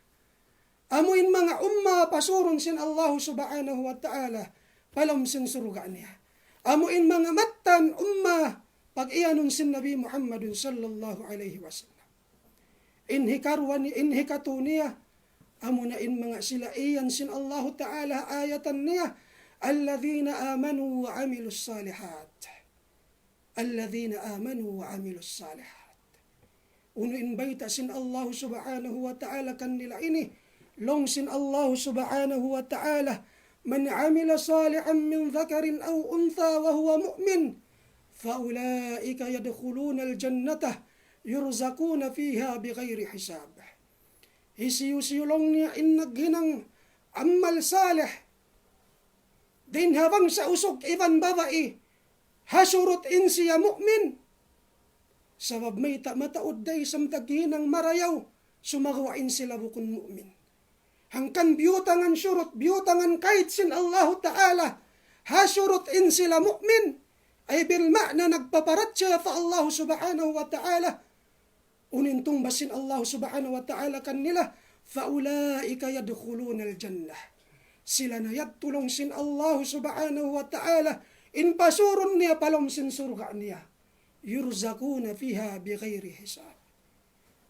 Amu in mga umma pasurun sin Allah subhanahu wa ta'ala, palom sin surga niya. Amu in mga matan umma, pag-ianon sin Nabi Muhammadun sallallahu alaihi wasallam. In hikarwa ni in hikatu niya, amu na in mga sila iyan sin Allah ta'ala ayatan niya, alladhina amanu wa amilus salihat. Alladhina amanu wa amilus salihat. Uno in baita sin Allah subhanahu wa ta'ala kan nila ini, long sin Allah subhanahu wa ta'ala, man amila salihan min dhakarin aw untha wa huwa mu'min, fa ulaika yadkhuluna al-jannata yurzaquna fiha bighairi hisab. Isiyu-siyulong niya in naghinang amal salih, din habang sa usok iban babae, hasurot in siya mu'min. Sabab may mataod day samtaghinang marayaw, sumagawain sila bukun mu'min. Hangkan biyutangan surot, biyutangan kahit sin Allah ta'ala, hasurot in sila mu'min. Ay bilma na nagpaparat siya fa Allah subhanahu wa ta'ala. Unintong basin Allah subhanahu wa ta'ala kanila, faulaika yadkhuluna al-jannah. Sila na yadtulong sin Allah subhanahu wa ta'ala, in pasurun niya palom sin surga niya. Yurzakuna fiha bighairi hisab.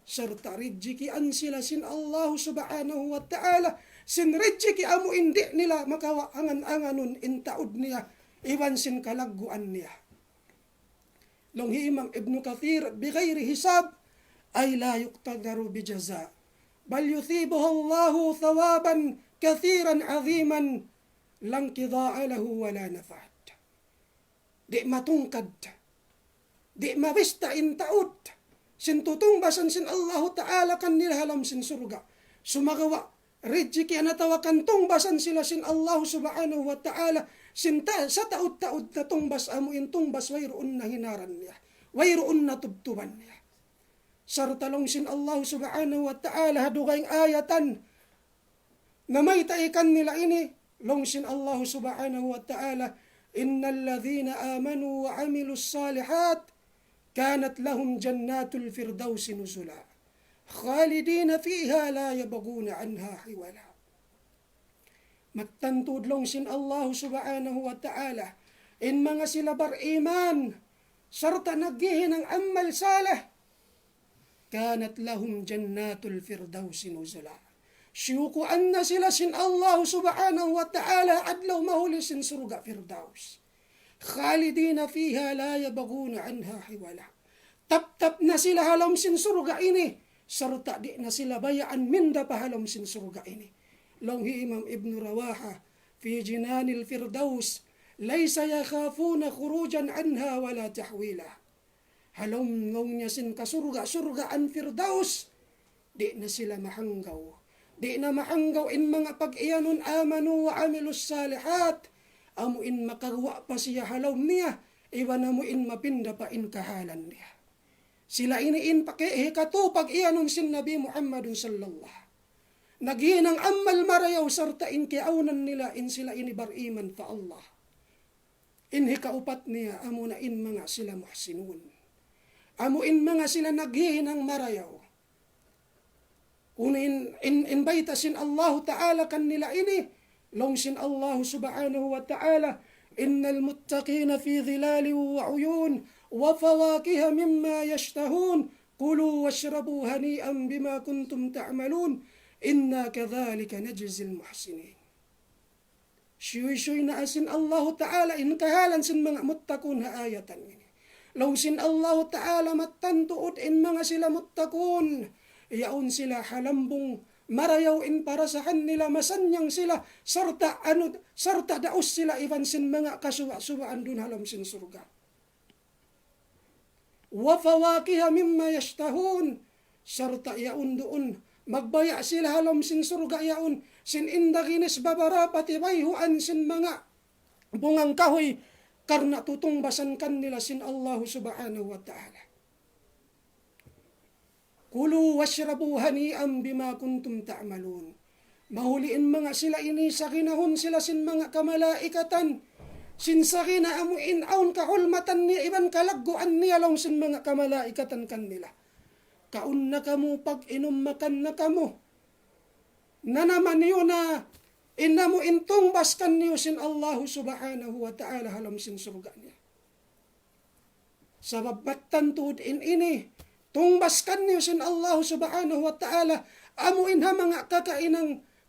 Serta rijjikian sila sin Allah subhanahu wa ta'ala, sin rijjiki amu indi nila makawa angan-anganun in taud niya, iwan sin kalagguan niya. Longhi Imam Ibn Kathir, bighairi hisab, ay la yuqtadaru bijaza, bal yuthibuhu Allahu thawaban kathiran aziman, lang kida'a lahu wala nafad. Di matungkad, di mabista in taud, sin tutungbasan sin Allah ta'ala kan nilhalam sin surga. Sumagawa, rijiki anatawakan tungbasan sila sin Allah subhanahu wa ta'ala, sin sa taud-taud na tungbas amu in tungbas wayroon na hinaran niya, wayroon na tubtuban niya. Sartalong sin Allah subhanahu wa ta'ala hadugayng ayatan na may taikan nila ini, long sin Allah subhanahu wa ta'ala, innal ladhina amanu wa amilus salihat kanat lahum jannatul firdausi nuzula khalidina fiha la yabghuna anha hiwala. Magtantudlong sin Allah subhanahu wa ta'ala, in mga sila bariman sarta naggihin ang amal salih, kanat lahum jannatul firdausi nuzula. Siyukuan na sila sin Allah subhanahu wa ta'ala adlaw mahuli sin surga firdaus. Khalidina fiha la yabghuna anha hiwala. Tap-tap na sila halom sin surga ini, sarta di na sila bayaan minda pa halom sin surga ini. Longhi Imam Ibn Rawaha, fi jinanil firdaus, laysa yakhafuna khurujan anha wala tahwila. Halom ngong niya sin kasurga-surgaan firdaus, di na sila mahanggaw. Di na mahanggaw in mga pag-iyanon amanu wa amilus salihat, amu in makagawa pa siya halom niya, iwan na mo in mapinda pa in kahalan niya. Sila iniin pakihikatu pag-iyanon sin Nabi Muhammadun sallallahu. Naghinang amal marayaw sarta in kiaunan nila in sila inibariman ta Allah. Inhi kaupat niya amo na in mga sila muhsinun. Amo in mga sila naghinang marayaw. Unin in baitasin Allah Ta'ala kan nila ini. Longsin Allah subhanahu wa ta'ala. Innal muttaqina fi dhilali wa uyun. Wa fawakiha mimma yashtahun. Kulu washrabu hani'an bima kuntum ta'malun. Inna kadhalika najzil muhsinin. Shuy-shuy na asin Allah Ta'ala inkahalan sin mga muttakun ha ayatan ini. Longsin Allah Ta'ala mattantuod in mga sila muttakun. Iyaon sila halambong marayaw in para sa kanila masanyang sila sarta daos sila iban sin mga kasuwa-suwaan dun halam sin surga. Wa fawakiha mimma yashtahun sarta iyaon doon magbaya sila halam sin surga yaon sin indaginis babara pati bayhuan sin mga bungang kahoy karna tutungbasan kanila sin Allah subhanahu wa ta'ala. Kulu washrabu hani'an bima kuntum ta'malun. Mahuliin mga sila ini sa kinahon sila sin mga kamalaikatan sin sa kinaamuin aun kahulmatan niya iban kalagguan niya lang sin mga kamalaikatan kanila. Kaun na kamo pag inumakan na kamo. Na naman niyo na inamu intong baskan niyo sin Allah subhanahu wa ta'ala halam sin surga niya. Sabab mattantud in ini, tungbaskan niyo sin Allah subhanahu wa ta'ala, amuin ha mga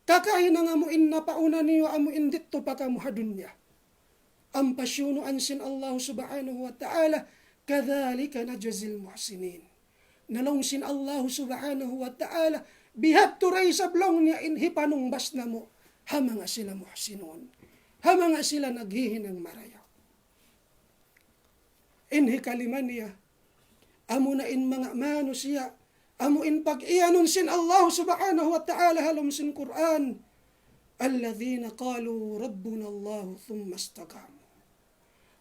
kakainang amuin na pauna niyo amuin dito pa kamuhadun niya. Ang pasyunuan sin Allah subhanahu wa ta'ala, kadhalika najzil muhsinin. Nalongsin Allah subhanahu wa ta'ala, bihat turay sablong niya inhipanong bas na mo, ha mga sila muhsinun, ha mga sila naghihinang marayaw. Inhi kaliman niya, amo na in mga manusia, amo in pag-iyanon sin Allah subhanahu wa ta'ala halam sin Quran, alladhina qalu rabbuna Allah thumma istaqamu.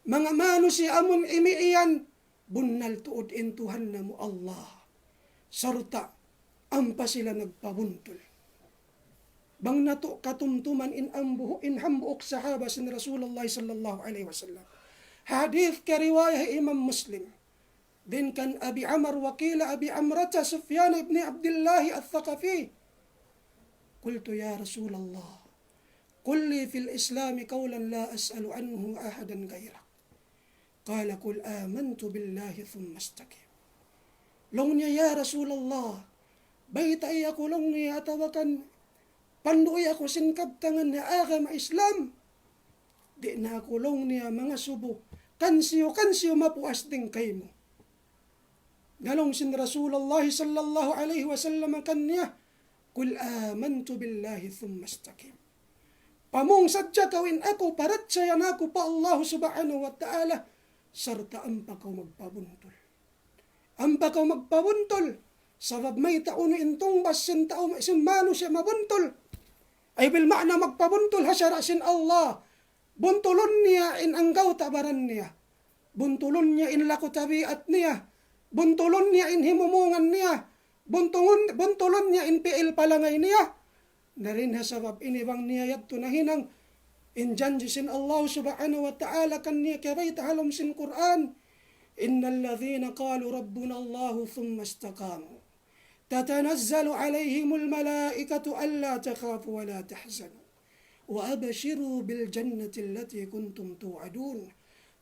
Mga manusia amon imiiyan, bunnal tuod in Tuhan na mo Allah. Sarta, ampa sila nagpabuntol. Bang nato katumtuman in hambuok sahaba sin Rasulullah sallallahu alaihi wasallam. Hadith kariwayah Imam Muslim. Din kan Abi Amr wakila Abi Amrata Sufyan ibn Abdullah al-Thaqafi. Qultu ya Rasulullah, qul li fil Islam qawlan la as'alu anhu ahadan ghayrak. Qala qul amantu billahi thumma istaqim. Long niya ya Rasulullah, bayta ay ako long niya atawakan, panduoy ako sinkabtangan na agama Islam. Di na ako long niya mga subo, kansiyo mapuas din kay mo. Galong sin Rasulullah sallallahu alaihi wasallam kanya, kul amantu billahi thumma istaqim. Pamong sadya kawin ako, paratsayan ako pa Allah subhanahu wa ta'ala, sarta ampa ko magpabuntol. Ampa ko magpabuntol, sabab may taon intong bas sin tao sin mano siya mabuntol. Ay bil makna magpabuntol hasyara sin Allah. Buntulon niya in anggaw tabaran niya. Buntulon niya in lako tabiat niya. Buntulon niya in himumungan niya. Buntulon niya in piil palangay niya. Narin ha sabab inibang niya yadto na hinang in janji sin Allah subhanahu wa ta'ala kan niya kabay tahalom sin Quran. Innal ladhina qalu rabbuna Allah thumma istaqamu. تتنزل عليهم الملائكة ألا تخافوا ولا تحزنوا وأبشروا بالجنة التي كنتم توعدون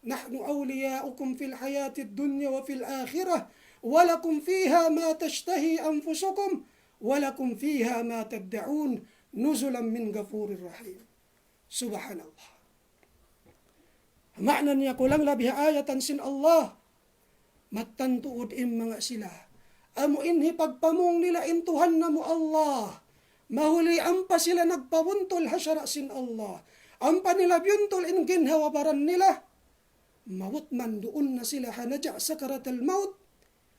نحن أولياؤكم في الحياة الدنيا وفي الآخرة ولكم فيها ما تشتهي أنفسكم ولكم فيها ما تدعون نزلا من غفور رحيم. سبحان الله. معنى يقول بها آية سن الله متنتؤد إما sila. Amo inhi pagpamong nila intuhan na mo Allah. Mahuli ampa sila nagpabuntol hasyara sin Allah. Ampa nila biyuntol in ginhawabaran nila. Mawut man doon na sila hanaja sakarat al-maut.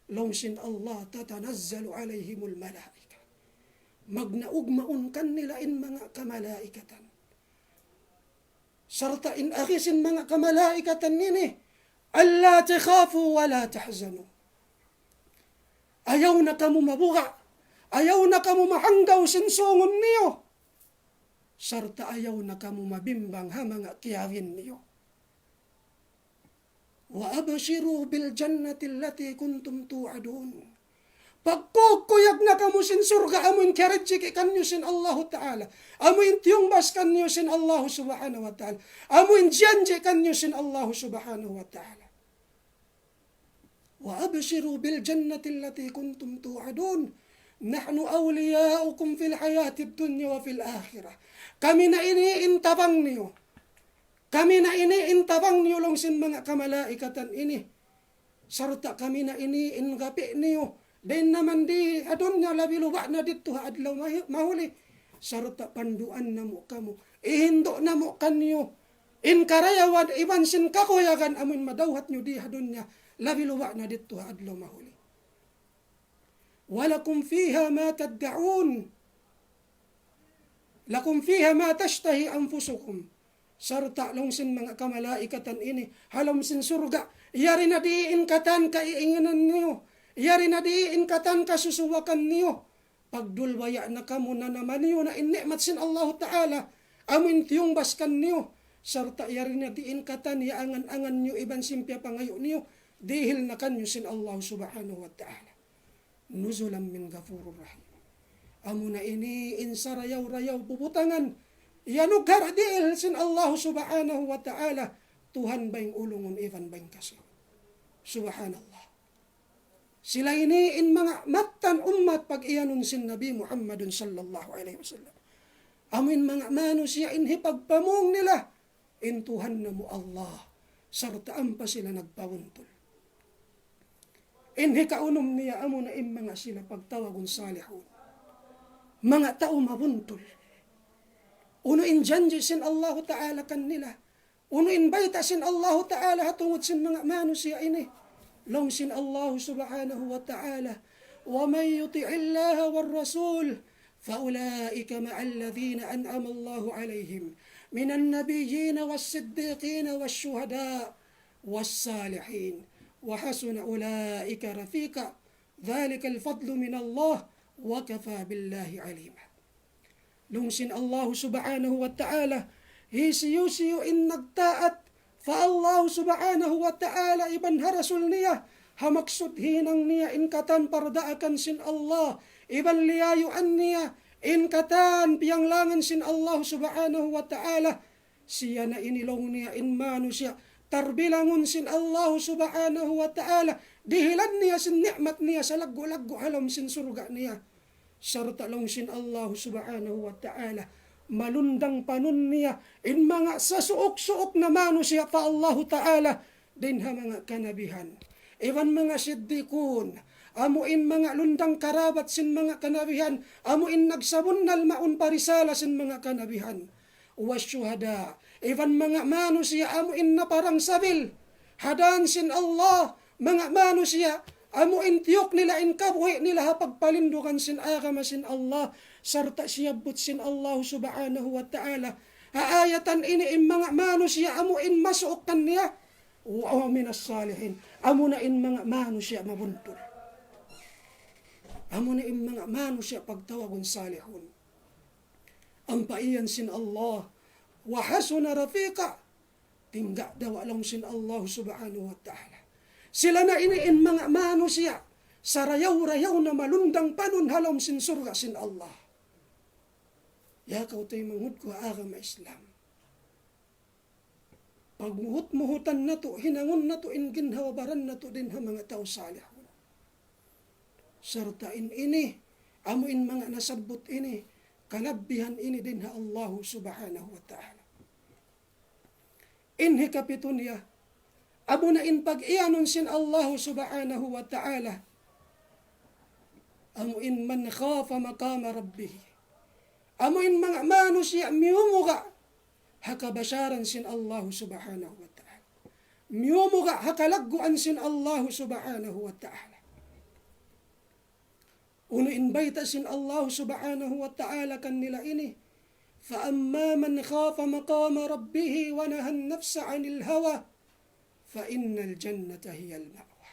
Long sin Allah tatanazzalu alayhimul malaika. Magnaugmaon kan nila in mga kamalaikatan. Sarta in akisin mga kamalaikatan nini. Alla takhafu wa la tahzanu. Ayaw na kamo mabuka. Ayaw na kamo mahanggaw sinsungon niyo. Sarta ayaw na kamo mabimbang ha mga kiyawin niyo. Wa abashiru bil jannati allati kuntum tu'adun. Pagkukuyag na kamo sin surga, amuin kerejik kanyo sin Allah Ta'ala. Amuin tiyungbas kanyo sin Allah Subhanahu wa Ta'ala. Amuin janji kanyo sin Allah Subhanahu wa Ta'ala. Wa abashiru bil jannati allati kuntum tu'adun. Nahnu awliyaukum fil hayati dunya wa fil akhirah. Kami na iniintabang niyo. Kami na iniintabang niyo lang sin mga kamalaikatan ini. Sarta kami na iniingapi niyo. Din naman di adun niya labi luba na dito adlaw mahuli. Sarta panduan na mo kamo. Ihindo na mo kanyo. Inkarayawan iban sin kakuyagan amun madawhat niyo di adun niya labi luba na dito adlaw mahuli. Walakum fiha ma tad'un. Lakum fiha ma tashtahi anfusukum. Sarta longsin mga kamalaikatan ini. Halam sin surga. Yari na diin katan kaiinginan niyo. Yari na diin katan kasusuwakan niyo. Pagdulwaya na kamo na naman niyo na inikmat sin Allah Ta'ala. Amin tiyong baskan niyo. Sarta yari na diin katan ya angan-angan niyo iban simpya pangayo niyo. Dihil na kanyo sin Allah Subhanahu wa Ta'ala. Nuzulan min ghafurur rahim. Amo na ini insarayaw-rayaw puputangan. Yanugar dihil sin Allah Subhanahu wa Ta'ala. Tuhan bayang ulungon iban bayang kasih. Subhanallah. Sila iniin mga matan umat pag iyanon sin Nabi Muhammadun sallallahu alaihi wasallam. Amin mga manusia inhi pagpamong nila. Intuhan na mo Allah. Sartaan pa sila nagpawuntol. Inhi kaunom niya amo na mga sila pagtawagon salihun. Mga tao mabuntol. Uno in janji sin Allah Ta'ala kanila. Uno in baita sin Allah Ta'ala hatungod sin mga manusia ini. Long sin Allah Subhanahu wa Ta'ala. وَمَنْ يُطِعِ اللَّهَ وَالرَّسُولَ فَأُولَئِكَ مَعَ الَّذِينَ أَنْعَمَ اللَّهُ عَلَيْهِمْ مِنَ النَّبِيِّينَ وَالصِّدِّيقِينَ وَالشُّهَدَاءِ وَالصَّالِحِينَ وَحَسُنَ أُولَئِكَ رَفِيقًا ذَلِكَ الْفَضْلُ مِنَ اللَّهِ وَكَفَى بِاللَّهِ عَلِيمًا. Long sin Allah Subhanahu wa Ta'ala hisiyo in nagtaat fa Allah Subhanahu wa Ta'ala iban harasul niya hamaksud hinang niya in katan pardaakan sin Allah iban liyayuan niya in katan piyanglangan sin Allah Subhanahu wa Ta'ala siya na inilong niya in manusia tarbilangon sin Allah Subhanahu wa Ta'ala dihilan niya sin nikmat niya sa laggo-laggo halam sin surga niya sarta long sin Allah Subhanahu wa Ta'ala malundang panun niya in mga sasuok-suok na manusia pa Allah Ta'ala din ha mga kanabihan. Iwan mga siddikun, amuin mga lundang karabat sin mga kanabihan, amuin nagsabunnal maun parisala sin mga kanabihan. Wasyuhada, iwan mga manusia amuin na parang sabil, hadan sin Allah, mga manusia, amuin tiyok nila in kabuhi nila pagpalindukan sin agama sin Allah, sarta siyabot sin Allah Subhanahu wa Ta'ala. Haayatan ini in mga manusia amuin masuokan niya. Wa minas salihin. Amo na in mga manusia mabuntol. Amo na in mga manusia pagtawagon salihun. Ang paiyan sin Allah. Wa hasuna rafiqa. Tingga daw alang sin Allah Subhanahu wa Ta'ala. Sila na ini in mga manusia. Sarayaw-rayaw na malundang panun halam sin surga sin Allah. Ya kau tayo manghud ko agama Islam. Pag muhut-muhutan na to, hinangon na to, inginhawabaran na to din ha mga tao salihun. Sartain ini, amuin mga nasabot ini, kalabihan ini din ha Allah Subhanahu wa Ta'ala. Inhi kapito niya, amo na in pag-ianon sin Allah Subhanahu wa Ta'ala, amuin man khafa maqama rabbih. Amuin mga manusia miyumuga hakabasaran sin Allah Subhanahu wa Ta'ala. Miyumuga hakalagguan sin Allah Subhanahu wa Ta'ala. Uno inbayta sin Allah Subhanahu wa Ta'ala kanila ini. فَأَمَّا مَنْ خَافَ مَقَامَ رَبِّهِ وَنَهَى النَّفْسَ عَنِ الْهَوَى فَإِنَّ الْجَنَّةَ هِيَ الْمَأْوَى.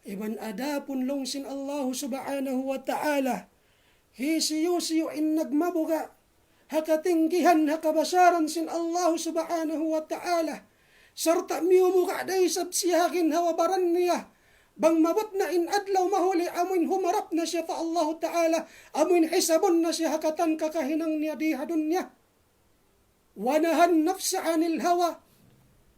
Iban adapun long sin Allah subhanahu wa ta'ala. Hisiyo-siyo in nagmabuga. Hakatinggihan hakabasaran sin Allah subhanahu wa ta'ala. Sarta miyumuka day sabsiyakin hawabaran niya. Bang mabot na in adlaw mahuli amuin humarap na siya pa Allah ta'ala. Amuin hisabon na siya hakatan kakahinang niya dihadun niya. Wanahan nafsa anil hawa.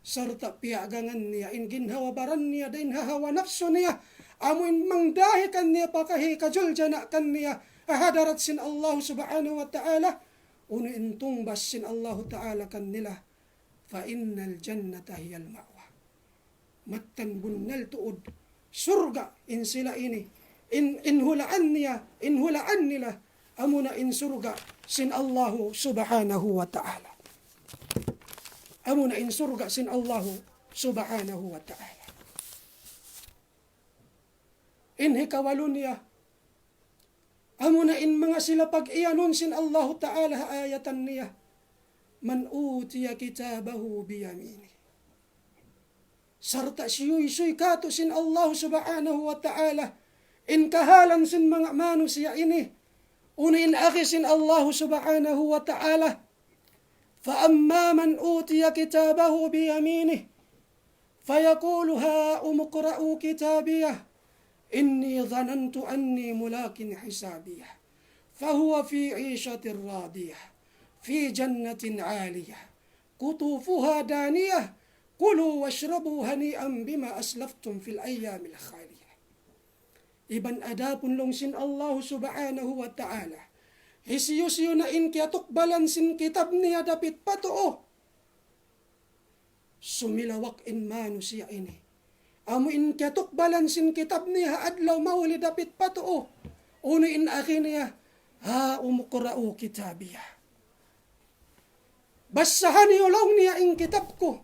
Sarta piagangan niya in ginhawabaran niya din hahawa nafso niya. Amuin mangdahikan niya pakahi kajuljanakan niya. Ahadarat sin Allah subhanahu wa ta'ala. Unuin tungbas sin Allah ta'ala kan nila. Fa innal jannata hiyal ma'wa. Matan bunnal tuod. Surga in sila ini. Inhulaan nila. Amuna in surga sin Allah subhanahu wa ta'ala. Amuna in surga sin Allah subhanahu wa ta'ala. In hikawalun niya. Amuna in mga sila pag-iyanon sin Allah ta'ala ayatan niya. Man utiya kitabahu biyamini. Sarta siyuy kato sin Allah subhanahu wa ta'ala. In kahalan sin mga manusia ini. Unin aki sin Allah subhanahu wa ta'ala. فأما من أوتي كتابه بيمينه فيقول هاؤم اقرءوا كتابيه إني ظننت أني ملاك حسابيه فهو في عيشة راضية في جنة عالية قطوفها دانية كلوا واشربوا هنيئا بما أسلفتم في الأيام الخالية. Iban adapun long sin Allah subhanahu wa ta'ala. Hisiyo-siyo na in kaya tukbalan sin kitab niya dapit patoo. Sumilawak in manu siya ini. Amu in kaya tukbalan sin kitab niya adlaw mauli dapit patoo. Uno in akin niya, ha umukurao kitabiya. Basahan niyo lang niya in kitab ko.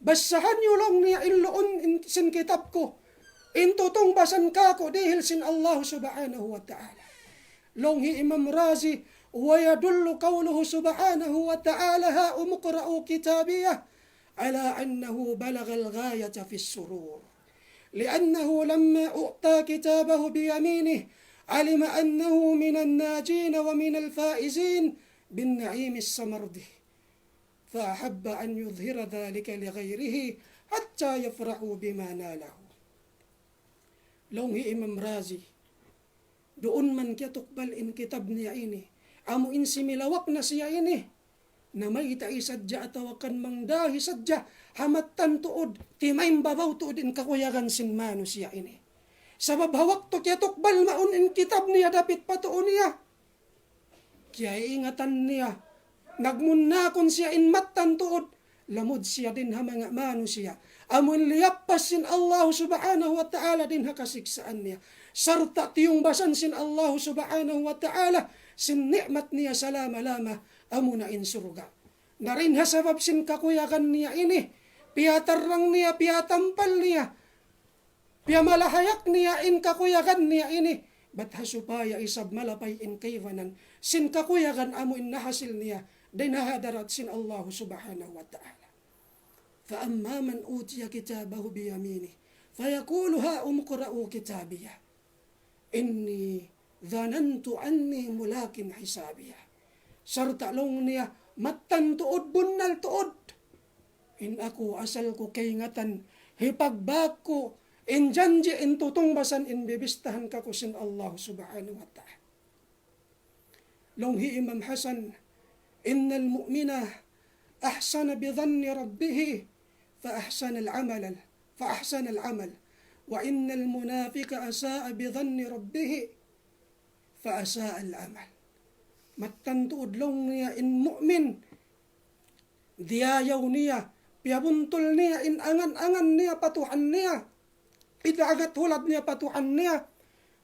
Basahan niyo lang niya in loon sin kitab ko. In tutong basan ka ko dahil sin Allah subhanahu wa ta'ala. Longhi Imam Razi ويدل قوله سبحانه وتعالى هاؤم اقرءوا كتابيه على أنه بلغ الغاية في السرور لأنه لما أعطى كتابه بيمينه علم أنه من الناجين ومن الفائزين بالنعيم السمردي فأحب أن يظهر ذلك لغيره حتى يفرحوا بما ناله. Longhi Imam Razi doon man kaya tukbal in kitab niya ini. Amo in similawak na siya ini. Na may itai sadya atawakan mangdahi sadya. Hamatan tuod. Timaym babaw tuod in kakuyagan sin mano siya ini. Sabab hawak to kaya tukbal maun in kitab niya dapit patuon niya. Kaya ingatan niya. Nagmunakon siya in matan tuod. Lamod siya din ha mga mano siya. Amun liyapas sin Allah subhanahu wa ta'ala din hakasiksaan niya. Sarta tiyong basan sin Allah subhanahu wa ta'ala sin nikmat niya salama-lama amuna in surga. Narin hasabab sin kakuyakan niya ini. Piyatarang niya, piyatampal niya. Piyamalahayak niya in kakuyakan niya ini. Ba't hasupaya isab malapay in kayvanan. Sin kakuyakan amo in nahasil niya. Din hahadarat sin Allah subhanahu wa ta'ala. فأما من أوتي كتابه بيمينه فيقول هاؤم اقرءوا كتابيه إني ظننت أني ملاك حسابيه sarta long niya matan tuod bunnal tuod in ako asal ko kaingatan hipagbag ko in janji in tutungbasan in bibistahan ka ko sin Allah subhanahu wa ta'ala. Longhi Imam Hasan innal mu'mina ahsana bidhanni rabbih فأحسن العمل وإن المنافق أساء بظن ربه فأساء العمل. Magtantuod long niya in mu'min. Diyayaw niya. Piyabuntol niya in angan-angan niya patuhan niya. Idagat hulad niya patuhan niya.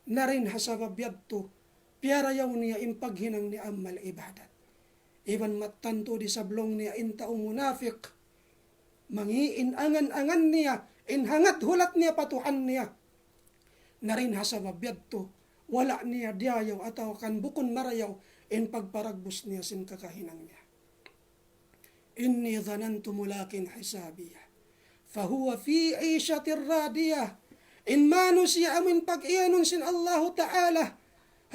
Narin hasabab yadto. Piyarayaw niya in paghinang ni amal ibadat. Iban magtantuod di sablong niya in taong munafik. Mangiin angan-angan niya, inhangat hulat niya patuhan niya. Narin hasabab yadto, wala niya diyayaw ataw kan bukon marayaw, in pagparagbus niya sin kakahinang niya. Inni dhanantu mulakin hisabiyah, fahuwa fi ishatir radiyah, In mano siya amin pag-iyanon sin Allahu Ta'ala,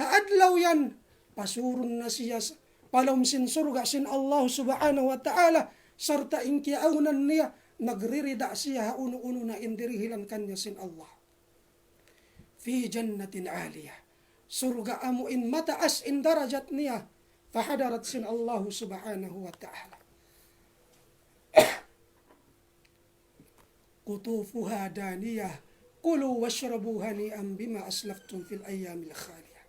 haadlaw yan, pasurun na siya, palom sin surga sin Allah subhanahu wa ta'ala, sarta inkiaunan niya, nagririda siya uno-uno na indirihilan kanya sin Allah. Fi jannatin aliyah, surga amuin mataas in darajat niya, fahadarat sin Allah subhanahu wa ta'ala. Kutufuha daniyah, kulu washrabu hani'an bima aslaftum fil ayyamil khaliyah.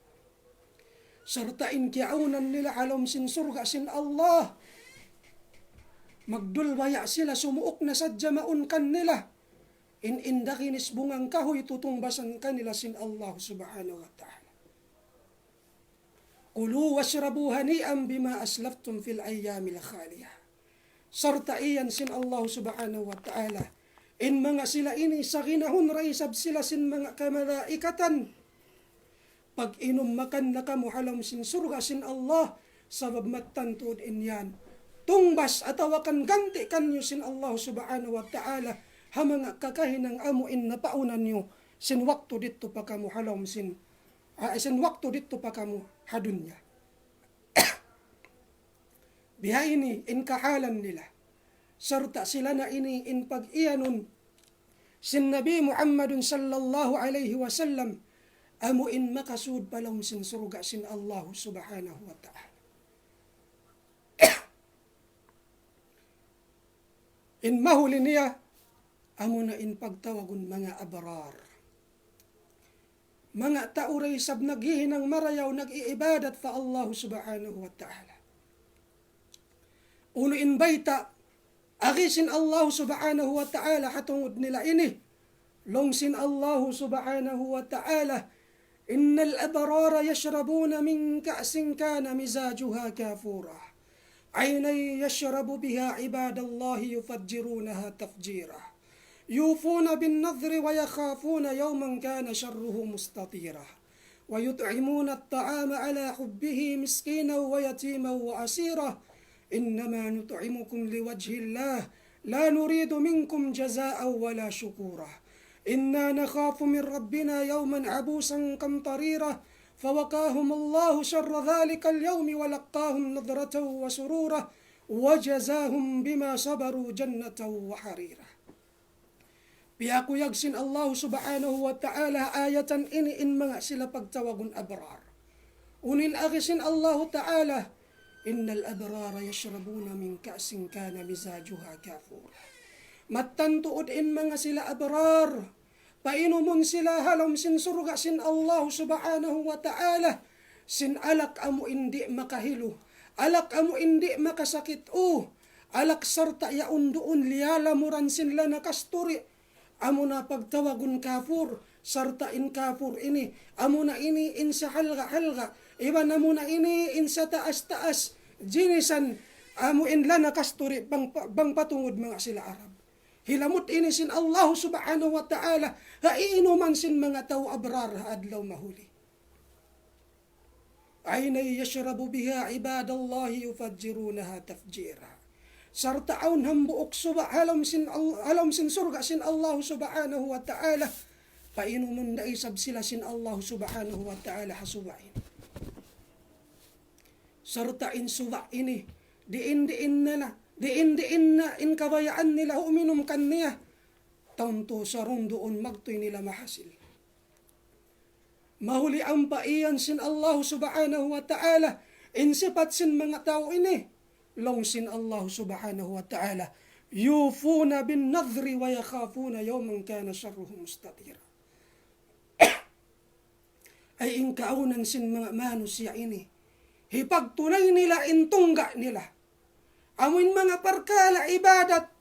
Sarta inkiaunan nila alam sin surga sin Allah. Magdulbaya sila, sumuok na sadya maunkan nila. Indakinis bungang kahoy, tutungbasan kanila sin Allah subhanahu wa ta'ala. Kulu washrabu hani'an bima aslaftum fil ayyamil khaliyah. Sarta iyan sin Allah subhanahu wa ta'ala. In mga sila ini sa ginahon raisab sila sin mga kamalaikatan. Pag inom makan na kamo halam sin surga sin Allah, sabab matantod inyan. Tungbas atawakan ganti kanyo sin Allah subhanahu wa ta'ala, ha mga kakahinang amuin na paunan nyo, sin waktu dito pa kamo halam sin waktu dito pa kamo hadunya. Biha ini in kahalan nila. Sarta sila na ini in pag-iyanon sin Nabi Muhammadun sallallahu alayhi wa sallam, amuin makasud palong sin surga sin Allah subhanahu wa ta'ala. In mahuli niya, amo na in pagtawagon mga abrar. Mga tauray sab naghihinang marayaw, nag-iibadat fa Allah subhanahu wa ta'ala. Uno in bayta, agisin Allah subhanahu wa ta'ala hatungod nila ini. Longsin Allah subhanahu wa ta'ala, innal abrara yashrabuna min ka'sin kana mizajuha kafura. Aynay yashrabu biha ibadallahi yufajjirunaha tafjira. Yufuna bin nadhri wa yakhafuna yawman kana sharruhu mustatira. Wa yut'imuna at-ta'ama ala hubbihi miskina wa yatima wa asira. Innama nut'imukum liwajhillah la nuridu minkum jazaa'a wala shukura. Inna nakhafu min rabbina yawman abusan kamtarira. فوقاهم الله شر ذلك اليوم ولقاهم نظرة وسرورا وجزاهم بما صبروا جنة وحريرا. Biya ko yagsin Allah subhanahu wa ta'ala ayatan ini in mga sila pagtawagon abrar. Unil agisin Allah ta'ala, innal abrara yashrabuna min ka'sin kana mizajuha kafura. Mattantuod in mga sila abrar, painumun sila halam sin surga sin Allah subhanahu wa ta'ala, sin alak amo indi makahilo, alak amo indi makasakit alak sarta yaundoon liyalamuran sin la nakasturi, amo na pagtawagon kafur, sarta in kafur ini, amo na ini in sa halga-halga, iba na mo na ini in sa taas-taas, jinisan, amo in la nakasturi, bang patungod mga sila Arab. Hilamot ini sin Allah subhanahu wa ta'ala, haiinuman sin mga tao abrar adlaw mahuli. Aynay yashrabu biha ibadallahi yufajjirunaha tafjira. Sarta aun hambuok suba halam sin surga sin Allah subhanahu wa ta'ala, painuman na isab sila sin Allah subhanahu wa ta'ala hasubain. Sarta in suba ini, diin na in kabayaan nila uminom kan niya, taunto sa rundoon magtoy nila mahasil. Mahuli ang paiyan sin Allah subhanahu wa ta'ala, in sipat sin mga tao ini, long sin Allah subhanahu wa ta'ala, yufuna bin nadhri wa yakhafuna yawman kana sharruhu mustatira. Ay in kaunan sin mga manusya ini, hipagtunay nila in tungga nila, amuin mga parkala ibadat,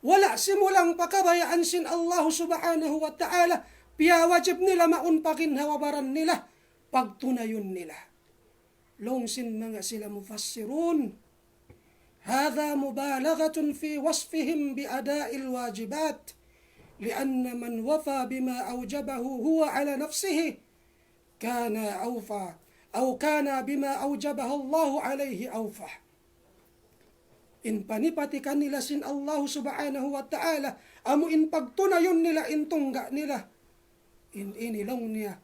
wala simulang pakabayaan sin Allah subhanahu wa ta'ala, piya wajib nila maunpakin hawabaran nila, pagtunayon nila. Long sin mga sila mufassirun, hadha mubalaghatun fi wasfihim biada'il wajibat, lianna man wafa bima awjabahu huwa ala nafsihi, kana awfa, aw kana bima awjabahu Allahu alayhi awfa. In panipatikan nila sin Allah subhanahu wa ta'ala, amo in pagtunayon nila in tungga nila, inilong niya.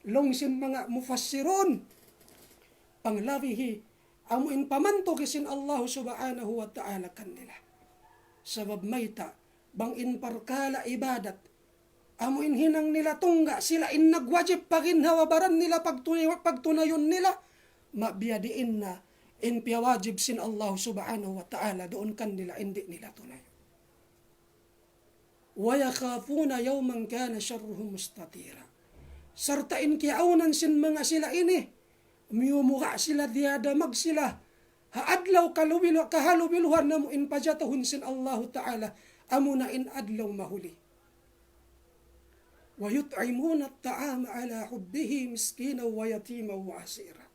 Long sin mga mufassirun. Panglabihi, amuin pamanto kisin Allah subhanahu wa ta'ala kanila. Sabab mayta, bang in parkala ibadat, amuin hinang nila tungga, sila in nagwajib paginhawabaran nila pagtunayon nila, mabiyadiin na in piyawajib sin Allah subhanahu wa ta'ala doon kanila hindi nila tunayon. وَيَخَافُونَ يَوْمًا كَانَ شَرُّهُ مُسْتَطِيرًا. Sartain kiaunan sin mga sila ini, miyumuka sila, diadamag sila, haadlaw kahalubiluhan na mo in pajatahun sin Allah Ta'ala, amo na in adlaw mahuli. وَيُطْعِمُونَ الطَّعَامَ عَلَى حُبِّهِ مِسْكِينًا وَيَتِيمًا وَأَسِيرًا.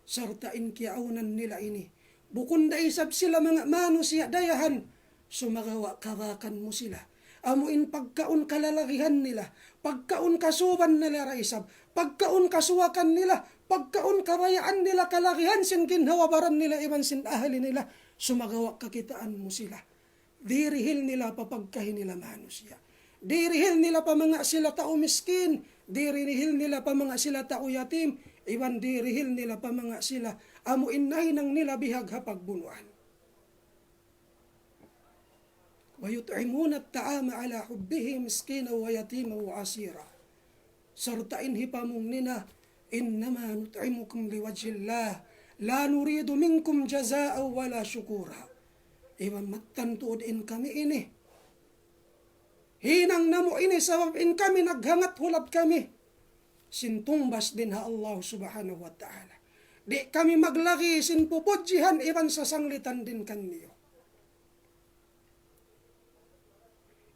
Sartain kiaunan nila ini, bukun da isab sila mga manusia dayahan, sumagawa karakan mo sila. Amuin pagkaun kalalakihan nila, pagkaun kasuban nila raisab, pagkaun kasuwakan nila, pagkaun karayaan nila kalakihan sin ginhawabaran nila iban sin ahali nila, sumagawa kakitaan mo sila. Dirihil nila papagkahin nila manusia. Dirihil nila pa mga sila tao miskin, dirihil nila pa mga sila tao yatim, iban dirihil nila pa mga sila amuin nahinang nila bihag hapagbunuan. وَيُطْعِمُونَ الطَّعَامَ عَلَى حُبِّهِ مِسْكِينًا وَيَتِيمًا وَأَسِيرًا. Sartain hipamong nina, إِنَّمَا نُطْعِمُكُمْ لِوَجْهِ اللَّهِ لَا نُرِيدُ مِنْكُمْ جَزَاءً وَلَا شُكُورًا. Iwan magtantuod in kami ini. Hinang namo ini sabab in kami naghangat hulab kami. Sintumbas din ha Allah subhanahu wa ta'ala. Di kami maglaki sin pupudjihan iban sa sanglitan din kanyo.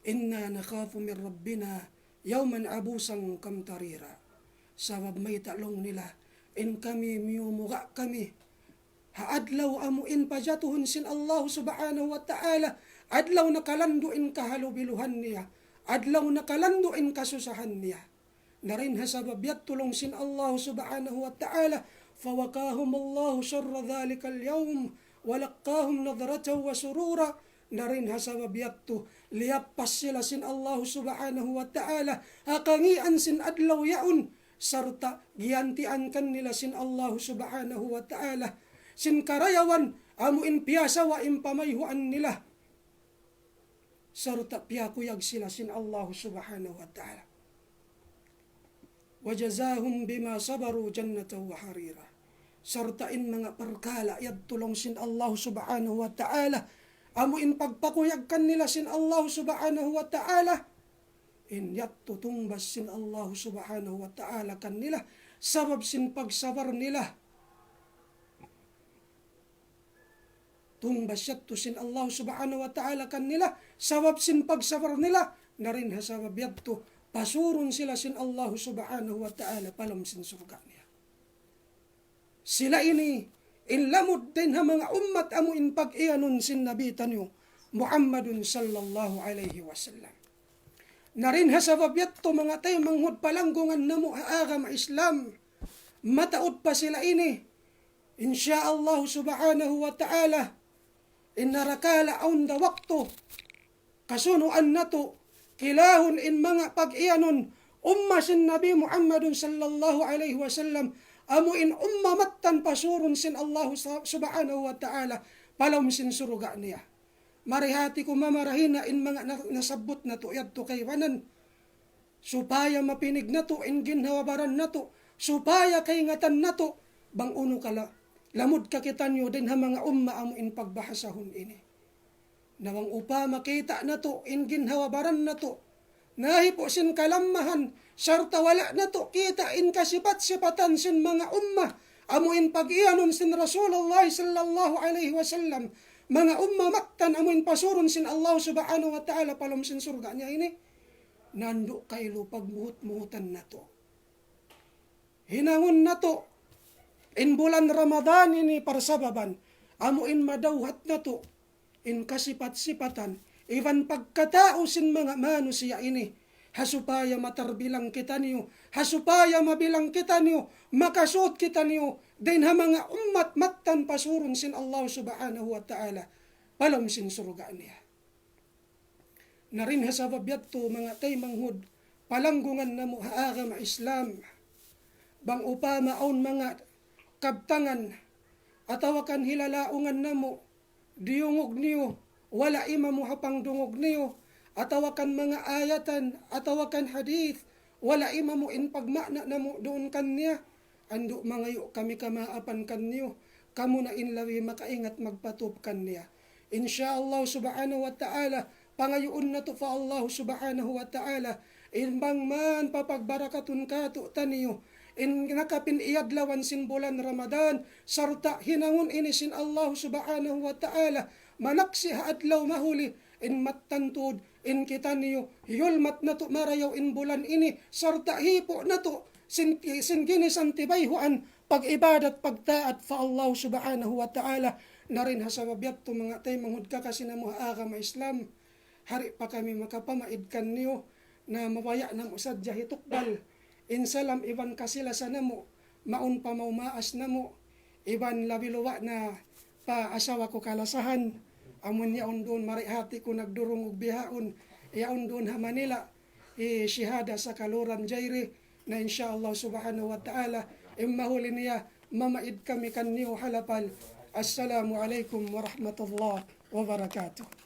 Inna nakhafu min rabbina yawman abusan kamtarira. Sabab may talong nila, in kami miyumuga kami. Haadlaw amuin pajatuhun sin Allah subhanahu wa ta'ala. Adlaw nakalando in kahalubiluhan niya. Adlaw nakalando in kasusahan niya. Narin ha sabab yat tulong sin Allah subhanahu wa ta'ala. Fawakahum Allah syarra dhalikal yawm. Walakahum nadrataw wa surura. Narin ha sabab yatto liyapas sila sin Allah subhanahu wa ta'ala, hakangian sin adlaw yaun, sarta giyantian kan nila sin Allah subhanahu wa ta'ala, sin karayawan amuin piyasa wa impamayhuan nila, sarta piyakuyag sila sin Allah subhanahu wa ta'ala. Wajazahum bima sabaru jannatan wa harira. Sartain mga perkala yad tulong sin Allah subhanahu wa ta'ala, amuin pagpakuyag kan nila sin Allah subhanahu wa ta'ala, in yat tutumbas sin Allah subhanahu wa ta'ala kan nila, sabab sin pagsabar nila. Tumbas yat to sin Allah subhanahu wa ta'ala kan nila, sabab sin pagsabar nila, narin ha sabab yat to, pasurun sila sin Allah subhanahu wa ta'ala, palam sin surga niya. Sila ini, inlamod din ha mga ummat amuin pag-ianun sin nabitan nyo Muhammadun sallallahu alaihi wasallam. Narin ha sabab yato mga tayo manghud palanggungan na mo haagam Islam. Mataod pa sila ini. Insyaallah subhanahu wa ta'ala. Inarakala aunda wakto. Kasunuan na to. Kilahon in mga pag-ianun. Umma sin Nabi Muhammadun sallallahu alaihi wasallam. Amuin ummamatan pasurun sin Allah subhanahu wa ta'ala, palawm sin suruga niya. Marihati ko mamarahina in mga nasabot na to, yad to kaywanan. Supaya mapinig na to, in ginhawabaran na to, supaya kay ngatan na to, bang uno kala, lamod kakitan nyo din ha mga umma amuin pagbahasahon ini. Nawang upa makita na to, in ginhawabaran na to, nahipo sin kalamahan, sarta wala na to, kita in kasipat-sipatan sin mga umma, amuin pag-iyanon sin Rasulullah sallallahu alaihi wasallam, mga umma maktan amuin pasurun sin Allah subhanahu wa ta'ala, palom sin surga niya ini, nando kaylo pagmuhut-muhutan na to. Hinangon na to, in bulan Ramadan ini parsababan, amuin madawhat na to, in kasipat-sipatan, iban pagkatao sin mga manusia ini, hasupaya matarbilang kita niyo, hasupaya mabilang kita niyo, makasuot kita niyo, din ha mga ummat maktan pasurun sin Allah subhanahu wa ta'ala, palom sin suruga niya. Narin ha sabab yato mga tay manghud, palanggungan na mo haagam Islam, bang upama aun mga kabtangan, atawakan hilalaungan na mo, diyungog niyo, wala ima mo hapang dungog niyo, atawakan mga ayatan, atawakan hadith, wala ima mo inpagmana na mo doon kanya, ando mga yu kami kamaapan kanyo, kamu na inlawi makaingat magpatup kanya. Insyaallah subhanahu wa ta'ala, pangayuon na to fa Allah subhanahu wa ta'ala, inbang man papagbarakatun kato taniyo, in nakapin iyadlawan sin bulan Ramadan, sarta hinangon ini sin Allah subhanahu wa ta'ala, manaksi haadlaw mahuli, in mattantod, in kita niyo, yulmat na to marayaw in bulan ini, sarta hipo na to, sin ginisan tibayhuan, pag-ibadat, pagtaat fa Allah subhanahu wa ta'ala, na rin hasawabyat to mga tay manghud ka kasi na mga agama Islam, hari pa kami makapamaidkan niyo, na mawaya na mo sadya hitukbal, insalam iban kasila sa namo, maun pa maumaas na mo, iban labiluwa na paasawa ko kalasahan, amon yaon doon marihati ko nagdurong ug bihaon, yaon doon ha Manila, shihada sa kaluran Jairi, na insyaallah subhanahu wa ta'ala, imahuli niya, mamaid kami kanniyo halapal. Assalamu alaikum warahmatullahi wabarakatuh.